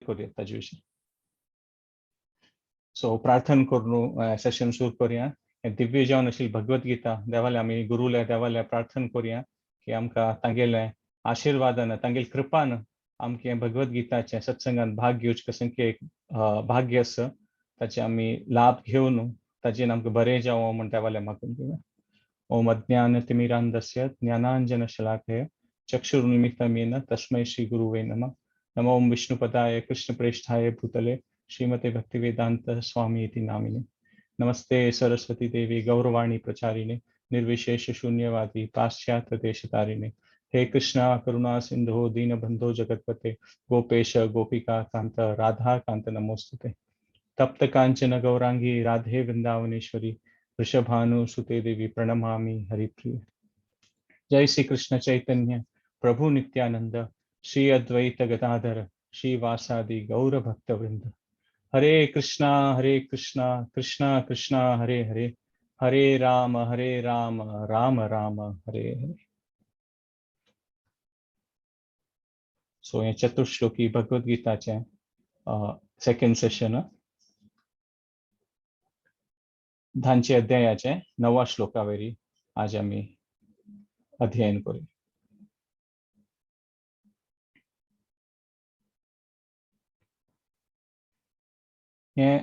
करूया ताजे विषयी. सो प्रार्थना करून सेशन सुरू करूया. दिव्य जेवण आशिल्ली भगवद्गीता देवाले आमी गुरुले देवाले प्रार्थना करूया की आमकां तांगेले आशीर्वादान तांगेले कृपान आमके भगवद्गीताचे सत्संगान भाग घेवचे कशें की एक भाग्य आसा ताचे आमी लाभ घेवन ताजेन आमकां बरें जावं म्हण देवाले मागून घेवया. ओम अज्ञानतिमिरान्धस्य ज्ञानाञ्जनशलाकया चक्षुरुन्मिलितं तस्मै श्री गुरुवे नमः. नमो ओम विष्णुपदाय कृष्णप्रेष्ठाय भूतले श्रीमते भक्तिवेदांत स्वामी इति नामिने. नमस्ते सरस्वती देवी गौरवाणी प्रचारिणे निर्विशेष शून्यवादी पाश्चात्य देशतारिणे. हे कृष्णा करुणा सिंधु दीनबंधो जगतपते गोपेश गोपिका कांत राधा कांत नमोस्तुते. तप्त कांचन गौरांगी राधे वृंदावनेश्वरी वृषभानुसुते देवी प्रणमामि हरिप्रिय. जय श्री कृष्ण चैतन्य प्रभु नित्यानंद श्री अद्वैत गदाधर श्री वासादि गौर भक्त वृंद. हरे कृष्णा कृष्णा कृष्णा हरे हरे हरे राम राम राम हरे हरे. सो हे चतुश्लोकी भगवद्गीताचे सेकंड सेशन धांचे अध्यायाचे 9व्या श्लोकावरी आज आम्ही अध्ययन करू. हे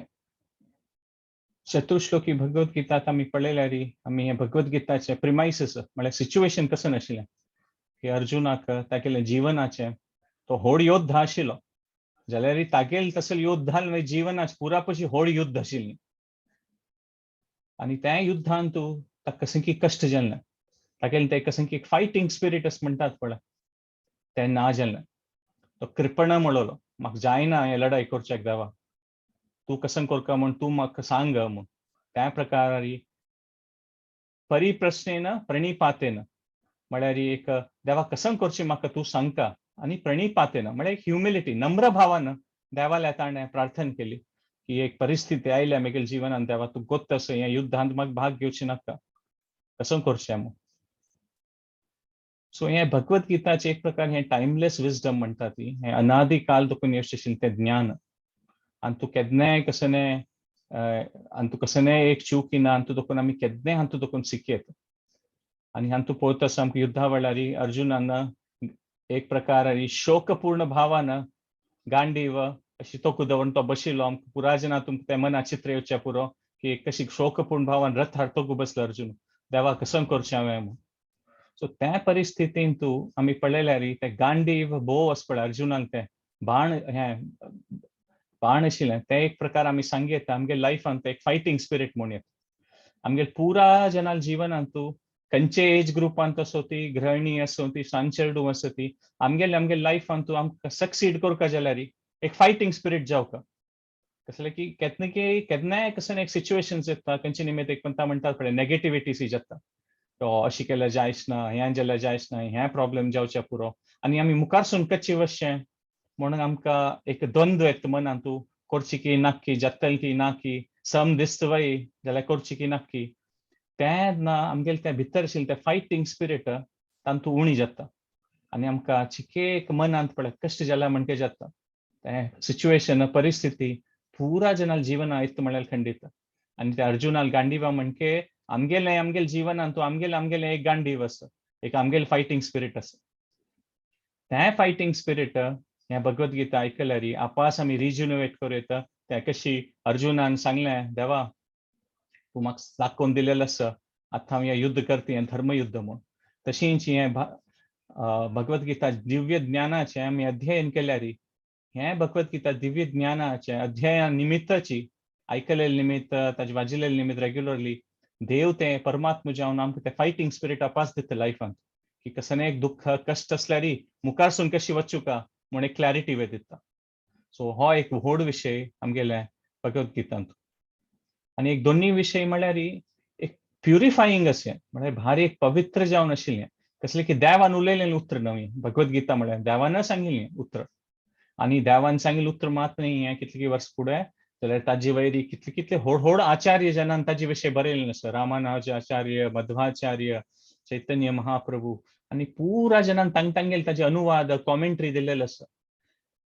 चतुश्लोकी भगवद्गीता आम्ही पळयल्यारी आम्ही हे भगवद्गीताचे प्रिमाइसेस म्हणजे सिच्युएशन कसं नाशिल्लें की अर्जुनाक तागेले जिवनाचे तो व्हड योद्धा आशिल्लो जाल्यार तागेले तसले योद्धान जिवनाचे पुरापशी व्हड युद्ध आशिल्लें आणि त्या युद्धान तू ताका कशें की कश्ट जालें तागेलें ते कशें की फायटिंग स्पिरीट अस म्हणटात पळय तें ना जालें. तो कृपण म्हणलो म्हाका जायना हे लढाई करच्याक देवा तू कसं करता म्हण तू म्हाका सांग म्हण. त्या प्रकारे परिप्रश्नेन प्रणिपातेन म्हळ्यार एक देवा कसं करचें म्हाका तू सांगता आणि प्रणिपातेन म्हळ्यार एक ह्युमिलिटी नम्र भावान देवाले ताणें प्रार्थना केली की एक परिस्थिती आयल्या म्हगेल्या जिवनान देवा तू गोत्त असो हे युद्धांत म्हाका भाग घेवचें नाका कसं करचें म्हूण. सो हे भगवद्गीताचे एक प्रकार हे टाइमलेस विजडम म्हणटात ती हे अनादि काल तुका येवचें तें ज्ञान आणि तू केन्नाय कसने आणि तू कसने एक चुकीना आणि तू दुखून आमी केन्नाय हातूं दुखून शिकयत. आणि हातूं पळयता आसता आमकां युद्धा वेळारी अर्जुनान एक प्रकार शोकपूर्ण भावान गांडीव अशी तोकू दवरून तो बशिल्लो आमकां पुराय जाणां तुमकां ते मना चित्र येवचें पुरो की कशी शोकपूर्ण भावान रथ हाडतोकू बसलो अर्जुन देवा कसं करचें हांवें म्हूण. सो त्या परिस्थितीन तू आमी पळयल्यार ते गांडीव बोव आस पळय अर्जुनाक ते बाण हे बाण आशिल्लें ते एक प्रकार आमी सांगूं येता आमगे लायफान ते एक फायटिंग स्पिरीट म्हूण येता. आमगे पुरा जनाल जिवनान तू खंयचे एज ग्रुपांत असो ती गृहिणी असो ती सांचेरडू असो ती आमगे लायफान तू आमकां सक्सीड करता जाल्यार एक फायटिंग स्पिरीट जावका कसले की केन्नाय कसं एक सिच्युएशन्स येता खंयचे निमित्त एक म्हणटात पळय नेगेटिविटी सी जाता तो अशें केल्यार जायच ना हें जाल्यार जायच ना हें प्रॉब्लेम जावचे पुरो आनी आमी मुखार सून कच्चे वचचें म्हणून आमकां एक द्वंद्व येता मनान तूं करची की नाकी जातली की ना की सम दिसता वय जाल्यार करची की नाकी तेन्ना आमगेले त्या भितर आशिल्लें तें फायटिंग स्पिरीट तातूंत उणी जाता आनी आमकां चिकेक मनांत पळय कश्ट जाला म्हणके जाता. तें सिच्युएशन परिस्थिती पुरा जनाल जिवना येता म्हळ्यार खंडीत आनी त्या अर्जुनाल गांडीवा म्हणके आमगेले जिवनान तूं आमगेले एक गांडीव आसा एक आमगेले फायटिंग स्पिरीट आसा. तें फायटिंग स्पिरीट हे भगवद्गीता आयकल्यार आपास आमी रिज्युनोवेट करूं येता तें कशी अर्जुनान सांगलें देवा तू म्हाका दाखोवन दिलेलें आसा आतां हांव हें युद्ध करता हें धर्मयुद्ध म्हूण. तशींच हें भगवद्गीता दिव्य ज्ञानाचें आमी अध्ययन केल्यार हें भगवद्गीता दिव्य ज्ञानाचें अध्ययना निमित्ताची आयकलेले निमित्त ताजे वाजिलेले निमित्त रेग्युलरली देव तें परमात्मा जावन आमकां तें फायटिंग स्पिरीट आपास दिता लायफान की कसं एक दुःख कश्ट असल्यार मुखार सून कशी वचूं का म्हूण एक क्लॅरिटी दिता. सो हो एक व्हड विशय आमगेले भगवद्गीतांत. आनी एक दोन्ही विशय म्हळ्यार एक प्युरिफायींग अशें म्हळ्यार भारी एक पवित्र जावन आशिल्लें कसलें की देवान उलयलेलें उतर न्हय भगवद्गीता म्हळ्यार देवान सांगिल्लें उतर आनी देवान सांगिल्लें उतर मात न्हय हें कितलीं वर्सां फुडें जाल्यार ताजे वयरी कितले व्हड आचार्य जनान ताजे विशय बरयल्लें आसा. रामानुज आचार्य मध्वाचार्य चैतन्य महाप्रभू आनी पुरा जनान तांगेले ताजे अनुवाद कॉमेंट्री दिल्लेलो आसा.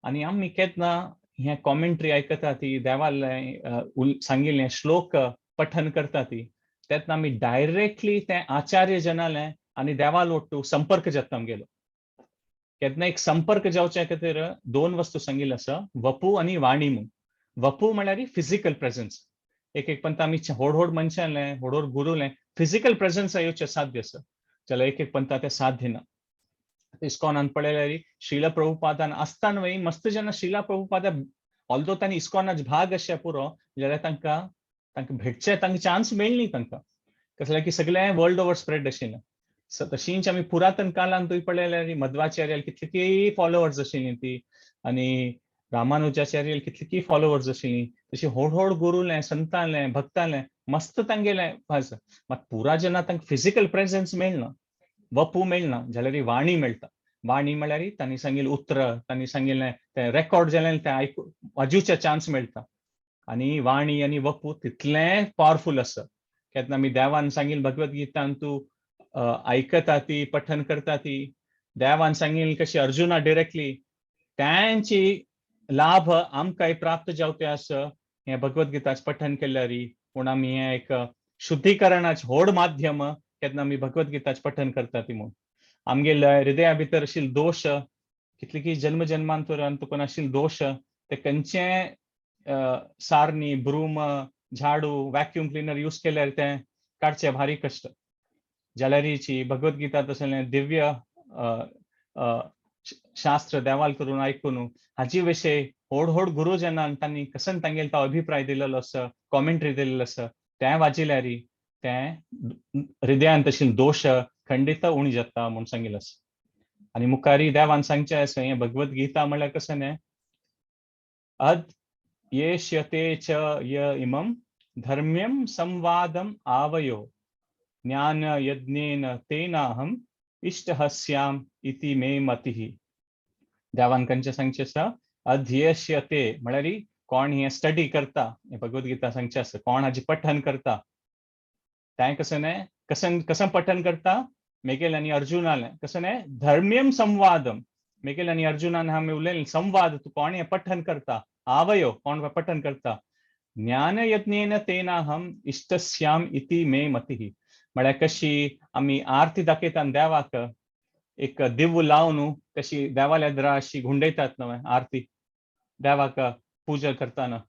आनी आमी केन्ना हे कॉमेंट्री आयकता ती देवाले सांगिल्ले श्लोक पठन करता ती त्यात आमी डायरेक्टली ते आचार्य जनाले आनी देवाल ओट्टू संपर्क जाता गेलो केन्ना एक संपर्क जावचे खातीर दोन वस्तू सांगिल्ले आसा वपू आनी वाणी म्हूण वपू म्हळ्यार फिजिकल प्रेझन्स एक पंत आमी व्हड मनशांले व्हड गुरुले फिजिकल प्रेझन्स येवचे साध्य आसा जाल्यार एक पंत ते साध्य ना इस्कॉनान पळयल्यार श्रीला प्रभुपादान आसतना वय मस्त जेन्ना श्रीला प्रभुपादा ऑल्दो तांणी इस्कॉनाच भाग अशें पुरो जाल्यार तांकां भेटचे तांकां चान्स मेळ्ळी तांकां कसलें की सगळें वर्ल्ड ओवर स्प्रेड आशिल्लें तशींच आमी पुरातन काळान तुवें पळयल्यार मध्वाचार्याल कितलीं फॉलोवर्स आशिल्लीं ती आनी रामानुजाचार्याल कितलीं फॉलोवर्स आशिल्लीं तशी व्हड गुरुले संतांले भक्तांले मस्त तांगेले मात पुरा जेन्ना तांकां फिजिकल प्रेझन्स मेळना वपू मेळना जाल्यार वाणी मेळटा वाणी म्हळ्यार तांणी सांगिल्लें उतर तांणी सांगिल्लें ते रेकॉर्ड जालें ते वाजूचे चान्स मेळटा आनी वाणी आनी वपू तितलें पॉवरफुल आसा केन्ना आमी देवान सांगिल्लें भगवत गीतान तूं आयकता ती पठन करता ती देवान सांगिल्लें कशी अर्जुना डायरेक्टली त्यांची लाभ आमकां प्राप्त जावचे आसा हें भगवत गीताच पठन केल्यार पूण आमी हें एक शुद्धीकरणाचें व्हड माध्यम केन्ना आमी भगवत गीताच पठन करता ती म्हूण आमगेल्या हृदया भितर आशिल्ले दोश कितलीं जन्म जन्मांतरान तुका आशिल्ले दोश ते खंयचे सारणी ब्रूम झाडू वॅक्यूम क्लिनर यूज केल्यार ते काडचे भारी कश्ट जाल्यारीची भगवत गीता तसलें दिव्य शास्त्र देवाल करून आयकून हाजी विशय व्हड गुरुजनान तांणी कसन तांगेलो तो अभिप्राय दिलेलो आसा कॉमेंट्री दिलेलो आसा ते वाचिल्यार ते हृदयान आशिल्ले दोश खंडित उणी जाता म्हूण सांगिल्लें आसा आनी मुखारी देवान सांगचें आसा हें भगवत गीता म्हळ्यार कशें न्ही अद येष्यते च य इमं धर्म्यं संवादम आवयो ज्ञान यज्ञेन तेनाहम इष्टहस्याम इति मे मतिः देवान खंयचें सांगचें आसा अध्येष्यते म्हळ्यार कोण हें स्टडी करता हें भगवत गीता सांगचें आसा कोण हाजें पठन करता तें कशें न्ही कसन पठन करता मेगेल आनी अर्जुनालें कशें न्ही धर्म्यम संवादम मेगेल आनी अर्जुनान आमी उलयलें संवाद तूं कोण हें पठन करता आवयो कोण पठन करता ज्ञान यज्ञेन तेनाहम इष्टस्याम इति मे मतिः म्हळ्यार कशी आमी आरती दाखयता देवाक एक दिव लावन कशी देवाल्या येद्रा अशी घुंडयतात न्हय आरती देवाक पुजा करतना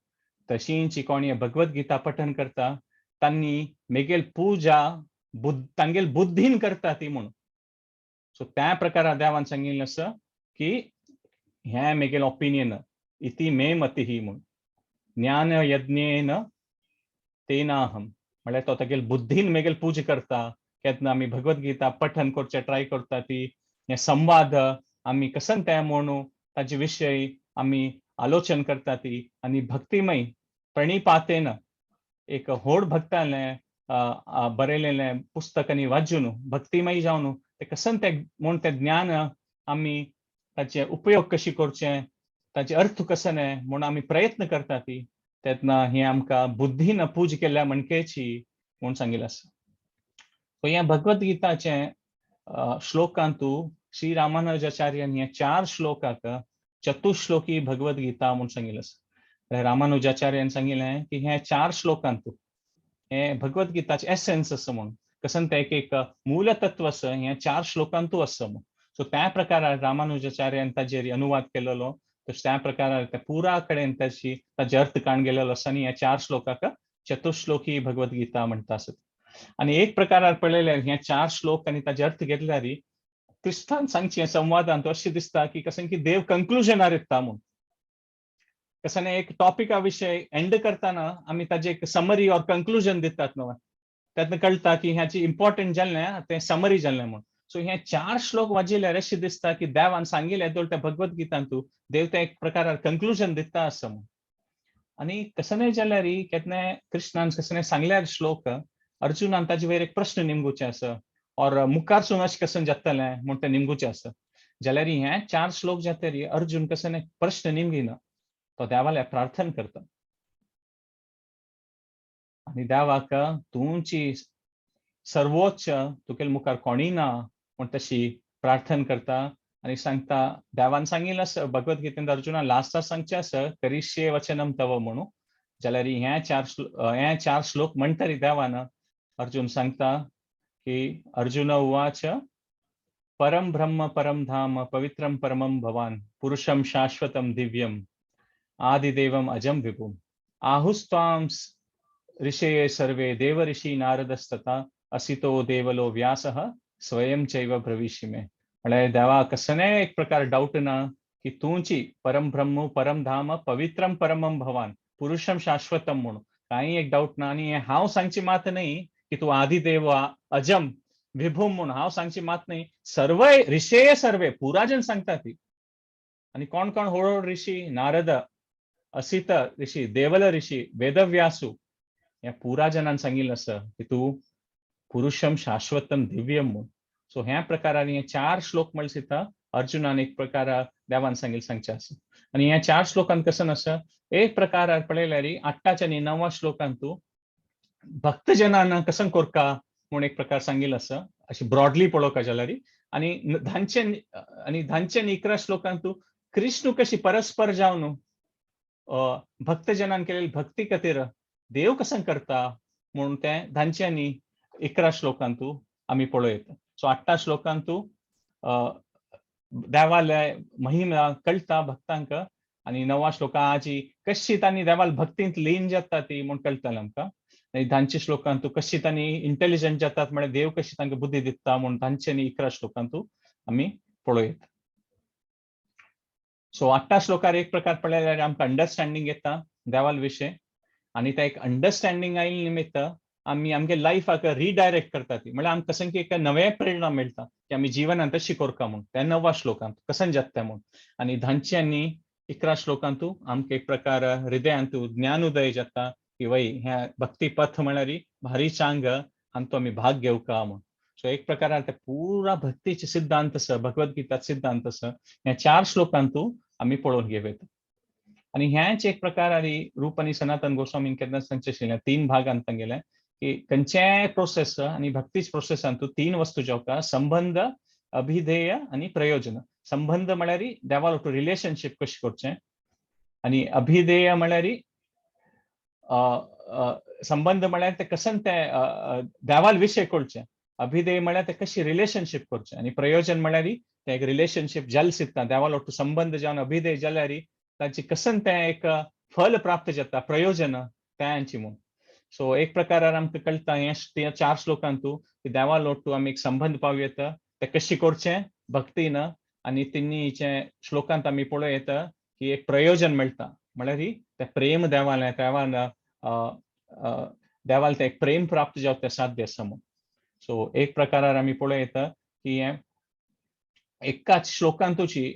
तशींच कोणी भगवत गीता पठन करता तांणी मेगेल पुजा तांगेल बुद्धीन करता ती म्हणून सो त्या प्रकारान देवान सांगिल्लें आसा की हें मेगेल ओपिनियन इति मे मतिः म्हणून ज्ञान यज्ञेन तेनाहम म्हळ्यार तो तागेल बुद्धीन मेगेल पूजा करता केन्ना आमी भगवत गीता पठन करचे ट्राय करता ती हे संवाद आमी कसन ते म्हणू ताजे विशय आमी आलोचन करता ती आनी भक्तिमय प्रणिपातेन एक व्हड भक्तालें बरयलेलें पुस्तक आनी वाचून भक्तिमय जावन ते कसन ते म्हूण ते ज्ञान आमी ताचे उपयोग कशी करचे ताचे अर्थ कसो न्ही म्हूण आमी प्रयत्न करता ती तेन्ना हे आमकां बुद्धीन पूज केल्या म्हणकेची म्हूण सांगिल्लें आसा सो हे भगवत गीताचे श्लोकांतू श्री रामानुजाचार्यान हे 4 श्लोकाक चतुश्लोकी भगवत गीता म्हूण सांगिल्लें आसा रामानुजाचार्यान सांगिल्लें की हे 4 श्लोकांतू हे भगवत गीताचे एसेन्स आसा म्हूण कसन ते एक मूल तत्व आसा हे 4 श्लोकांतू आसा म्हूण सो त्या प्रकारान रामानुजाचार्यान ताजेर अनुवाद केलेलो त्या प्रकारान त्या पुरा कडेन ताजे अर्थ काण गेलेलो आसा आनी हे 4 श्लोकाक चतुश्लोकी भगवत गीता म्हणटा आसत आनी एक प्रकारान पळयल्यार हे 4 श्लोक आनी ताजे अर्थ घेतल्यार क्रिस्तान सांगचे संवादांत अशें दिसता की कशें की देव कंक्लुजनार येता म्हूण कशें एक टॉपिका विशय एंड करतना आमी ताजे एक समरी ऑर कंक्लुजन दितात न्हय तेन्ना कळटा की ह्याची इम्पॉर्टंट जाल्लें तें समरी जाल्लें म्हूण सो हे 4 श्लोक वाचिल्यार अशें दिसता की देवान सांगिल्लें त्या भगवत गीतांतू देव ते एक प्रकारान कंक्लुजन दिता आसा म्हूण आनी कसं जाल्यार केन्ना कृष्णान कसं सांगल्यार श्लोक अर्जुनान ताजे वयर एक प्रश्न निमगुचे आसा और मुखारसून अशें कशें जातलें म्हूण तें निमगुचें आसा जाल्यार हे 4 श्लोक जातरी अर्जुन कसं प्रश्न निमगिना तो देवाले प्रार्थना करता आनी देवाक तुमची सर्वोच्च तुगेल मुखार कोणी ना म्हूण तशी प्रार्थना करता आणि सांगता देवान सांगितलं भगवद्गीतेंत अर्जुना लास्ट सांगचे असं करिष्ये वचनम तव म्हणू जाल्यार हे चार श्लोक म्हणटरी देवान अर्जुन सांगता की अर्जुन उवाच परम ब्रह्म परम धाम पवित्रम परमं भवान पुरुषम शाश्वतम दिव्यम आदिदेवम अजम विभुम आहुस्त्वां ऋषये सर्वे देव ऋषि नारदस्तथा असितो देवलो व्यासः स्वयं चैव भविष्य में म्हणजे देवा कसने एक प्रकार डाऊट ना की तुमची परम ब्रह्म परम धाम पवित्रम परमम भवान पुरुषम शाश्वतम म्हणून काही एक डाऊट ना आणि हांव सांगची मात नाही की तू आदिदेव अजम विभुम म्हणून हांव सांगची मात नाही सर्व ऋषये सर्वे पुराजन सांगता ती आणि कोण कोण होळ ऋषी नारद असित ऋषी देवल ऋषी वेदव्यासू या पुरा जनान सांगितलं असं की तू पुरुषम शाश्वतम दिव्यम म्हणून सो ह्या प्रकाराने चार श्लोक म्हणता अर्जुनाने एक प्रकार देवान सांगचे असं आणि ह्या चार श्लोकांत कसं नसं एक प्रकार पळयल्यार 8 आणि 9 श्लोकांतू भक्तजनांना कसं कोरका म्हणून एक प्रकार सांगितलं असं अशी ब्रॉडली पळोवका जाल्यार आणि धांचे 11 श्लोकांतू कृष्ण कशी परस्पर जावन भक्तजनान केलेली भक्ती खातीर देव कसं करता म्हणून ते धांच्यांनी 11 श्लोकांतू आम्ही पळयत सो 8 श्लोकांतू देवाले महिमा कळता भक्तांक आणि 9 श्लोका आजी कशी तांणी देवाल भक्तींत लीन जाता ती म्हणून कळटलें आमकां आणि धांचे श्लोकांतू कशी तांणी इंटेलिजंट जातात म्हणजे देव कशी तांकां बुद्धी दिता म्हणून धांच्यांनी 11 श्लोकांतू आम्ही पळयत सो 8 श्लोकार एक प्रकार पळयल्यार आमकां अंडरस्टँडिंग येता देवाल विशय आणि त्या एक अंडरस्टँडिंग आयिल्ले निमित्त आम्ही आमगे लायफाक रिडायरेक्ट करता ती म्हणजे आमकां कशें की एक नवे प्रेरणा मेळटा की आमी जिवनांत अशी कोरका म्हणून त्या 9 श्लोकांत कसं जाता म्हणून आणि धांच्यांनी 11 श्लोकांतू आमकां एक प्रकार हृदयांतू ज्ञानोदय जाता की वय ह्या भक्ती पथ म्हळ्यार भारी चांग हांचो आमी भाग घेवका म्हणून सो एक प्रकार ते पुरा भक्तीचे सिद्धांत आसा भगवद्गीता सिद्धांत आसा ह्या 4 श्लोकांतू आमी पळोवन घेवत आणि ह्याच एक प्रकारारी रूप आणि सनातन गोस्वामी केन्ना सांगचे 3 भागांत तांगेले की खंयचेय प्रोसेस आणि भक्तीच प्रोसेसांतू 3 वस्तू जावका संबंध अभिधेय आणि प्रयोजन संबंध म्हळ्यार देवाल रिलेशनशिप कशी करचें आणि अभिधेय म्हळ्यार संबंध म्हळ्यार ते कसं ते देवाल विशय करचें अभिधेय म्हळ्यार ते कशी रिलेशनशिप करचें आणि प्रयोजन म्हळ्यार ते एक रिलेशनशिप जल सिद्धा देवाल संबंध जावन अभिधेय जाल्यार तांची कसं ते एक फल प्राप्त जाता प्रयोजन त्यांची म्हणून सो एक प्रकार आमकां कळटा हे 4 श्लोकांतू की देवा लोटू आमी एक संबंध पावयत ते कशी करचें भक्तीन आणि तिन्नीचे श्लोकांत आमी पळयत की एक प्रयोजन मेळटा म्हळ्यार ते प्रेम देवालें देवाल ते एक प्रेम प्राप्त जावं साध्य आसा म्हणून सो एक प्रकारार आमी पळयत की हे एकाच श्लोकांतूची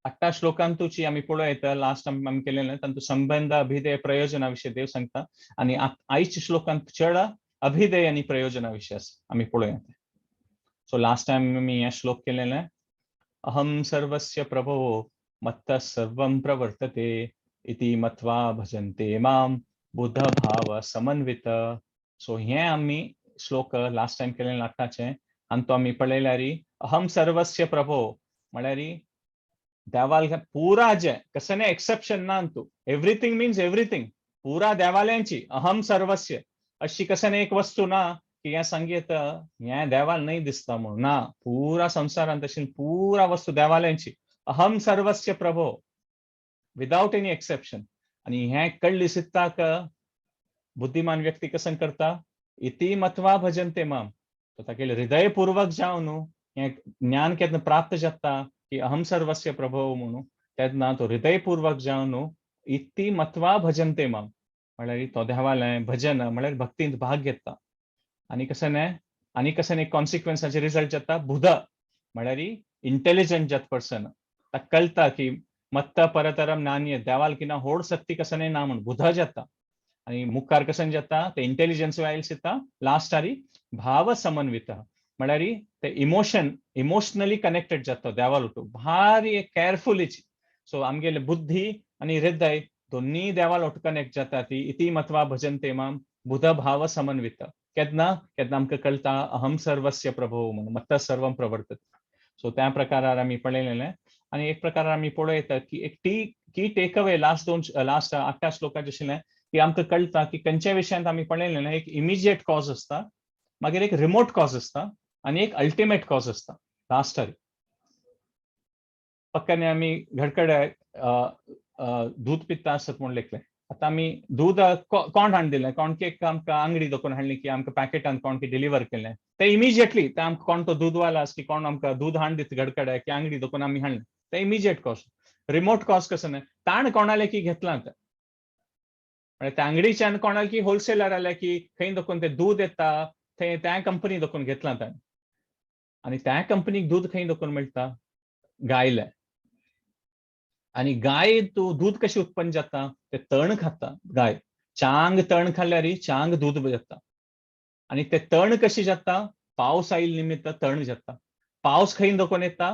8 श्लोकांतूची आमी पळयत लास्ट आमी केलेलें तांतू संबंध अभिधेय प्रयोजना विशय देव सांगता आणि आयच्या श्लोकांत चड अभिधेय आणि प्रयोजना विशय आमी पळयत सो लास्ट टाइम आमी हे श्लोक केलेले अहम सर्वस्य प्रभो मत्तः सर्वं प्रवर्तते इति मत्वा भजन्ते माम बुद्ध भाव समन्वित सो हे आमी श्लोक लास्ट टाइम केलेले 8चे आणि तो आमी पळयल्यार अहम सर्वस्य प्रभो म्हळ्यार देवाल पूरा जे कसं एक्सेप्शन ना तू एव्हरीथिंग मीन्स एव्हरीथिंग पूरा देवाल्यांची अहम सर्वस्य अशी कसं एक वस्तू ना की हे संगीत हे देवाल नाही दिसता म्हणून ना पूरा संसारांत अशी पूरा वस्तू देवाल्यांची अहम सर्वस्य प्रभो विदाउट एनी एक्सेप्शन आणि हे कळली सिद्धाक बुद्धिमान व्यक्ती कसं करता इति मत्वा भजन्ते माम ताके हृदयपूर्वक जावन हे ज्ञान केन्ना प्राप्त जाता की अहम सर्वस्य प्रभो म्हणून तेन्ना तो हृदयपूर्वक जावन इति मत्वा भजन्ते माम म्हळ्यार तो देवालें भजन म्हळ्यार भक्तींत भाग घेता आणि कसं एक कॉन्सिक्वेन्साचे रिजल्ट जाता बुध म्हळ्यार इंटेलिजंट जात पर्सन ताका कळटा की मत्त परतरम नान्य देवाल किना होड सक्ती कसं ना म्हणून बुध जाता आणि मुखार कसं जाता ते इंटेलिजन्स वायल सिता लास्ट आरी भाव समन्वित म्हळ्यार ते इमोशनली कनेक्टेड जाता देवाल उठू भारी एक केअरफुलीची सो आमगेले बुद्धी आणि हृदय दोन्ही देवाल उठ कनेक्ट जाता ती इति मत्वा भजन्ते माम बुध भाव समन्वित केन्ना केन्ना आमकां कळटा अहम सर्वस्य प्रभो म्हणून मत्तः सर्वम प्रवर्तते. सो त्या प्रकारार आमी पळयलेलें. आनी एक प्रकारार आमी पळयता की एक की टेक अवे लास्ट 8 श्लोकांत आशिल्लें की आमकां कळटा की खंयच्या विशयांत आमी पळयलेलें एक इमिजिएट कॉज आसता, मागीर एक रिमोट कॉज आसता आनी एक अल्टिमेट कॉज आसता लास्टार. पक्काने आमी घडकडे दूध पिता आसत म्हूण लेखलें. आतां आमी दूद कोण हाडून दिलें, कोणके आमकां अंगडी दोकून हाडली की आमकां पॅकेटान कोणके डिलिव्हर केलें ते इमिजिएटली ते आमकां कोण तो दूदवालो आस की कोण आमकां दूद हाडून दिता घडकडे की अंगडी दोकून आमी हाडलें ते इमिजिएट कॉज. रिमोट कॉज कसो न्हय, ताण कोणाले की घेतलां ते म्हणजे त्या अंगडीच्यान कोणाले की होलसेलर आले की खंय दोकून ते दूद येता थंय त्या कंपनी दोकून घेतलां ताणें. आनी त्या कंपनीक दूद खंय दोकून मेळटा, गायले. आनी गाय तूं दूध कशी उत्पन्न जाता, ते तण खाता गाय. चांग तण खाल्यार चांग दूध जाता. आनी ते तण कशी जाता, पावस आयिल्ले निमित्त तण जाता. पावस खंय दोकून येता,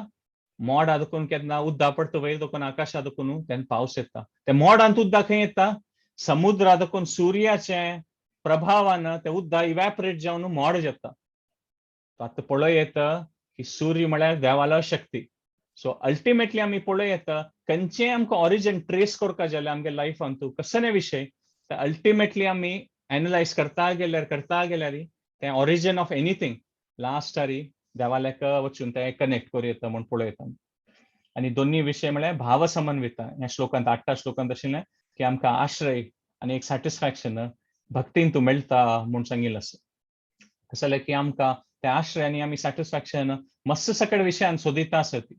मोडा दोकून केन्ना उद्दा पडटा वयर दोकून आकाशा दोकून तेन्ना पावस येता. ते मोडांत उद्दा खंय येता, समुद्रा दोकून सुर्याचे प्रभावान ते उद्दा इवॅपरेट जावन मोड जाता. आतां पळय येता की सूर्य म्हळ्यार देवालो शक्ती. सो अल्टिमेटली आमी पळय येता खंयचें आमकां ऑरिजीन ट्रेस करता जाल्यार आमगे लायफान तूं कसले विशय ते अल्टिमेटली आमी एनालायज करता गेल्यार ते ऑरिजीन ऑफ एनीथिंग लास्टार देवाल्याक वचून ते कनेक्ट करूं येता म्हूण पळय येता. आनी दोनी विशय म्हळ्यार भाव समन्विता ह्या श्लोकांत 8 श्लोकांत आशिल्लें की आमकां आश्रय आनी एक सॅटिस्फॅक्शन भक्तीन तूं मेळटा म्हूण सांगिल्लें आसा. कसं जालें की आमकां ते आश्रय आनी आमी सॅटिस्फॅक्शन मस्त सकट विशयान सोदिता आसत.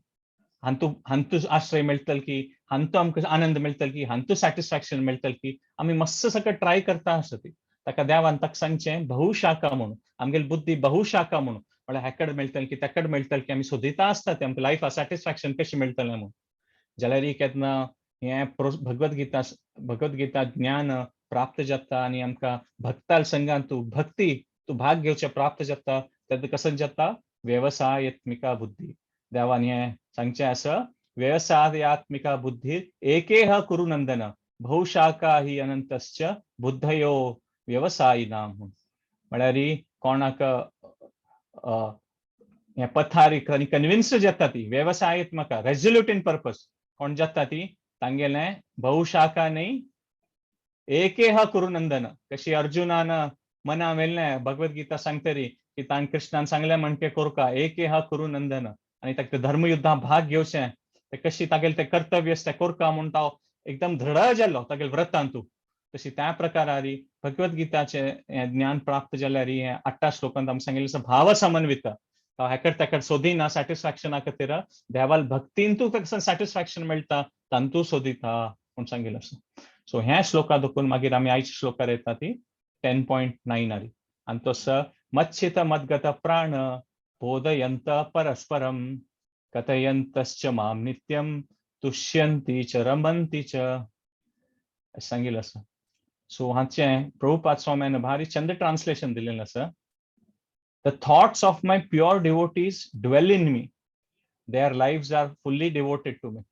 हांतू आश्रय मेळटल की हांतू आमकां आनंद मेळटल की हांतू सॅटिस्फॅक्शन मेळटल की आमी मस्त सकट ट्राय करता आसत. ताका देवान ताका सांगचें बहुशाखा म्हणून आमगेली बुद्धी बहुशाखा म्हणून म्हळ्यार हेकड मेळटल की तेकड मेळटल की आमी सोदिता आसता ते आमकां लायफा सॅटिस्फॅक्शन कशें मेळटलें म्हणून. जाल्यार केन्ना हें भगवद्गीता ज्ञान प्राप्त जाता आनी आमकां भक्ताल संगात तूं भाग घेवचें प्राप्त जाता तेन्ना कसं जाता व्यवसायात्मिका बुद्धी. देवान हें सांगचें आसा व्यवसायात्मिका बुद्धी एकेह कुरु नंदन बहुशाखा हि अनंतश्च बुद्धयो व्यवसायिनां. म्हळ्यार कोणाक हें पथारी कन्विन्स्ड जाता ती व्यवसायात्मक रेझोल्यूट इन पर्पज कोण जाता ती तांगेलें बहुशाखा न्हय एकेह कुरु नंदन. कशी अर्जुनान मना मेललें भगवद्गीता सांगतरी की तांकां कृष्णान सांगलें म्हणचे कोरका एकेह कुरु नंदन आनी ताका धर्मयुद्धांत भाग घेवचें ते कशी तागेलें तें कर्तव्य तें कोरका म्हूण तो एकदम दृढ जाल्लो तागेले व्रतांतू. तशी त्या प्रकारार भगवद्गीताचें ज्ञान प्राप्त जाल्यार हें 8 श्लोकांत आमकां सांगिल्लें भाव समन्वित तो हेकड तेकड सोदिना सॅटिस्फॅक्शना खातीर देवाल भक्तींतू ताका सॅटिस्फॅक्शन मेळटा तांतू सोदिता म्हूण सांगिल्लें आसा. सो ह्या श्लोका दोकून मागीर आमी आयच्या श्लोकार येता ती 10.9 आनी तो मच्छित मद्गत प्राण बोधयंत परस्परम कथयंतश्च माम नित्यम तुष्यन्ति च रमन्ति च सांगिल्लें आसा. सो हाचें प्रभुपाद स्वाम्यान भारी चंद ट्रान्सलेशन दिलेलें आसा. The thoughts of my pure devotees dwell in me. Their lives are fully devoted to me.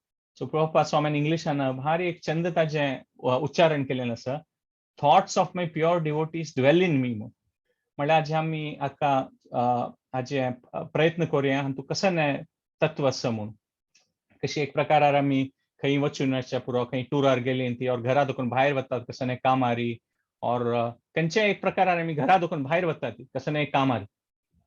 So Prabhupada स्वाम्यान इंग्लिशान भारी एक चंद ताजें उच्चारण केलेलें आसा. Thoughts of my pure devotees dwell in me. म्हळ्यार जे आमी हाका हाचे प्रयत्न करुया आनी तूं कसं तत्व आसा म्हूण. कशी एक प्रकारार आमी खंय वचून पुरो खंय टुरार गेली ती और घरा दोकून भायर वतात कसं कामारी और खंयच्या एक प्रकारार आमी घरा दोकून भायर वतात कसं कामारी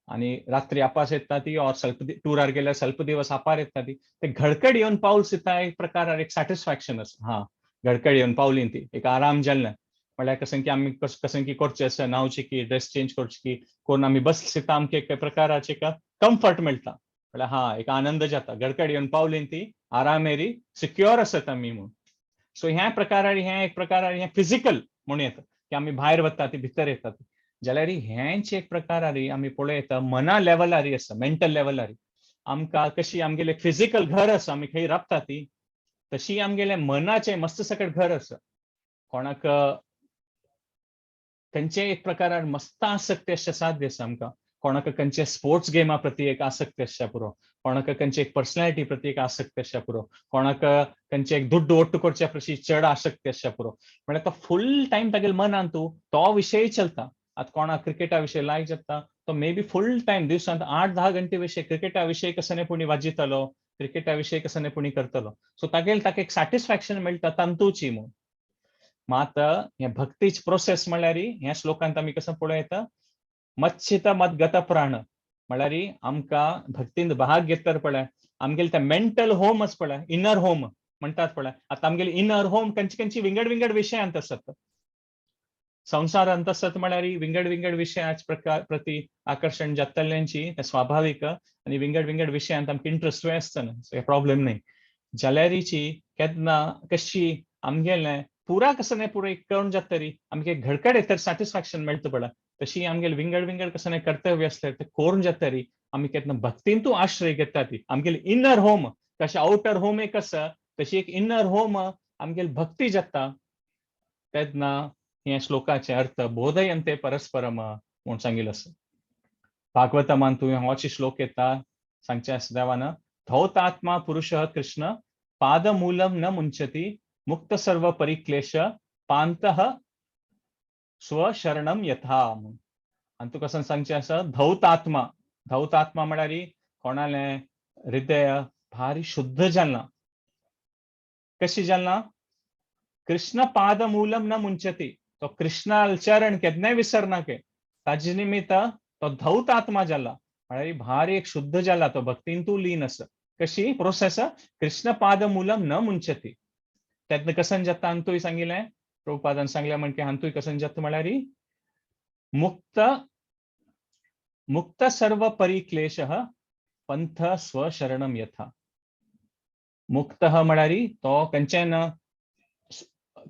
आनी रात्री आपास येता ती और स्वल्प टुरार गेल्यार स्वल्प दिवस आपार येता ती ते घडकड येवन पावस येता एक प्रकारार एक सॅटिस्फॅक्शन आसा. हा घडकड येवन पावली ती एक आराम जाल्लें म्हळ्यार कसं की आमी कसं की करचें आसा न्हांवचें की ड्रेस चेंज करची की कोण आमी बसता आमकां एक प्रकाराचें कम्फर्ट मेळटा म्हळ्यार हा एक आनंद जाता घडकड येवन पावली ती आरामेरी सिक्युअर आसत आमी म्हूण. सो ह्या प्रकारार हें एक प्रकारार हें फिजिकल म्हूण येता की आमी भायर वता ती भितर येतात जाल्यार हेंच एक प्रकारार आमी पळय येता मना लेवलार आसा मेंटल लेवलार आमकां कशी आमगेलें फिजिकल घर आसा आमी खंय राबता ती तशी आमगेलें मनाचें मस्त सकट घर आसा. कोणाक खंयचे एक प्रकारार मस्त आसक्ती आसचे साध्य आसा आमकां. कोणाक खंयचे स्पोर्ट्स गेमा प्रती एक आसक्ती आसच्या पुरो, कोणाक खंयचे एक पर्सनॅलिटी प्रती एक आसक्ती आसच्या पुरो, कोणाक खंयचे एक दुड्ड ओट्ट करच्या प्रती चड आसक्ती आसच्या पुरो. म्हळ्यार तो फूल टायम तागेले मनांत तो विशय चलता आता कोणा क्रिकेटा विषयी लायक जाता तो मे बी फुल टाइम दिवसांत 8-10 घंटे विषय क्रिकेटा विषयी कसं पुणी वाजितलो क्रिकेटा विषयी कसं पुणी करतलो सो तागेल ताका एक सॅटिस्फॅक्शन मेळटा तंतूची म्हणून मात हे भक्तीच प्रोसेस म्हळ्यार ह्या श्लोकांत आमी कसं पळयता मच्छित मदगत प्राण म्हळ्यार आमकां भक्तींत भाग घेतर पळय आमगेले ते मेंटल होमच पळय इनर होम म्हणटात पळय आता आमगेले इनर होम खंयची विंगड विंगड विशयांत आसत संसारांत आसत म्हळ्यार विंगड विंगड विशयाच प्रती आकर्षण जातल्यांची स्वाभाविक आनी विंगड विंगड विशयांत आमकां इंटरेस्ट आसता हे प्रॉब्लेम नाही जाल्यारीची केन्ना कशी आमगेले पुरा कसं नाही पुरा कळून जात तरी आमगे घडकडे तर सॅटिस्फॅक्शन मेळटा पळय तशी आमगेले विंगड विंगड कसं नाही कर्तव्य असले ते करून जात तरी आमी केन्ना भक्तींतू आश्रय घेता ती आमगेले इनर होम कशें आउटर होम एक आसा तशी एक इनर होम आमगेली भक्ती जाता तेन्ना हे श्लोकाचे अर्थ बोधयन्ते परस्परम म्हणून सांगिल्लो आसा भागवतमान तुवें होच श्लोक येता सांगचे आसा देवान धौतात्मा पुरुष कृष्ण पादमूलम न मुंचती मुक्त सर्व परिक्लेश पांतः स्वशरणम यथा आणि तू कसं सांगचे आसा धौतात्मा म्हळ्यार कोणाले हृदय भारी शुद्ध जालना कशी जालना कृष्ण पादमूलम न मुंचती तो कृष्णाल चरण केन्नाय विसरना के ताजे निमित्त तो धौतात्मा जाला म्हळ्यार भारी एक शुद्ध जाला तो भक्तींतू लीन आसा कशी प्रोसेस कृष्ण पादमूलम न मुंचती तेन्ना कसन जाता हांतूय सांगिल्लें प्रभुपादान सांगलें म्हणजे हांतूय कसन जाता म्हळ्यार मुक्त सर्व परिक्लेश पंथ स्वशरणम यथा मुक्त म्हळ्यार तो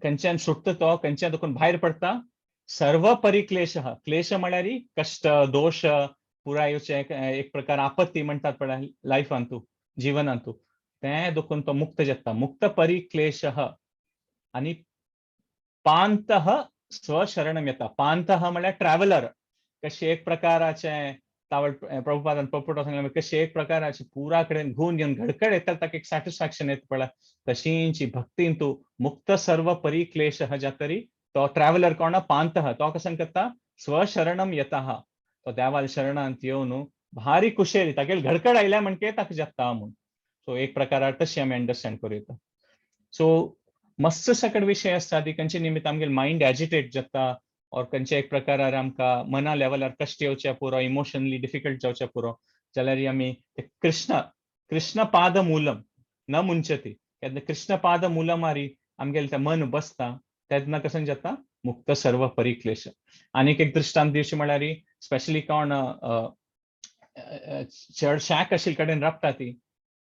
खंयच्यान सुट्टा तो खंयच्या दुखून भायर पडता सर्व परिक्लेश क्लेश म्हळ्यार कष्ट दोष पुराय येवचे एक प्रकार आपत्ती म्हणटात पळय लायफांतू जिवनांतू ते दुखून तो मुक्त जाता मुक्त परिक्लेश आणि पांतः स्वशरणम येता पांतः म्हळ्यार ट्रॅव्हलर कशे एक प्रकाराचे प्रभुपादान पपुटो सांगले कशे एक प्रकाराचे पुरा कडेन घेवन घेवन घडकड येता ताका एक सॅटिस्फॅक्शन येता पळय तशींची भक्तींतू मुक्त सर्व परिक्लेश जातरी तो ट्रॅव्हलर कोण पांतः तो कसं करता स्वशरणम यतः तो देवाल शरणांत येवन भारी कुशेली तागेले घडकड आयल्या म्हणके ताका जाता म्हणून सो एक प्रकारार तशी आमी अंडरस्टँड करूं येता सो मस्त सकट विषय आसता ती खंयचे निमित्त आमगेले मायंड एजिटेट जाता और खंयचे एक प्रकारार आमकां मना लेवलार कश्ट येवचे पुरो इमोशनली डिफिकल्ट जावचे पुरो जाल्यार आमी कृष्ण पाद मूलम न मुंचती केन्ना कृष्ण पाद मूलमारी आमगेले ते मन बसता तेन्ना कसन जाता मुक्त सर्व परिक्लेश आनीक एक दृश्टांत दिवचे म्हळ्यार स्पेशली कोण चड शाक आशिल्ले कडेन राबता ती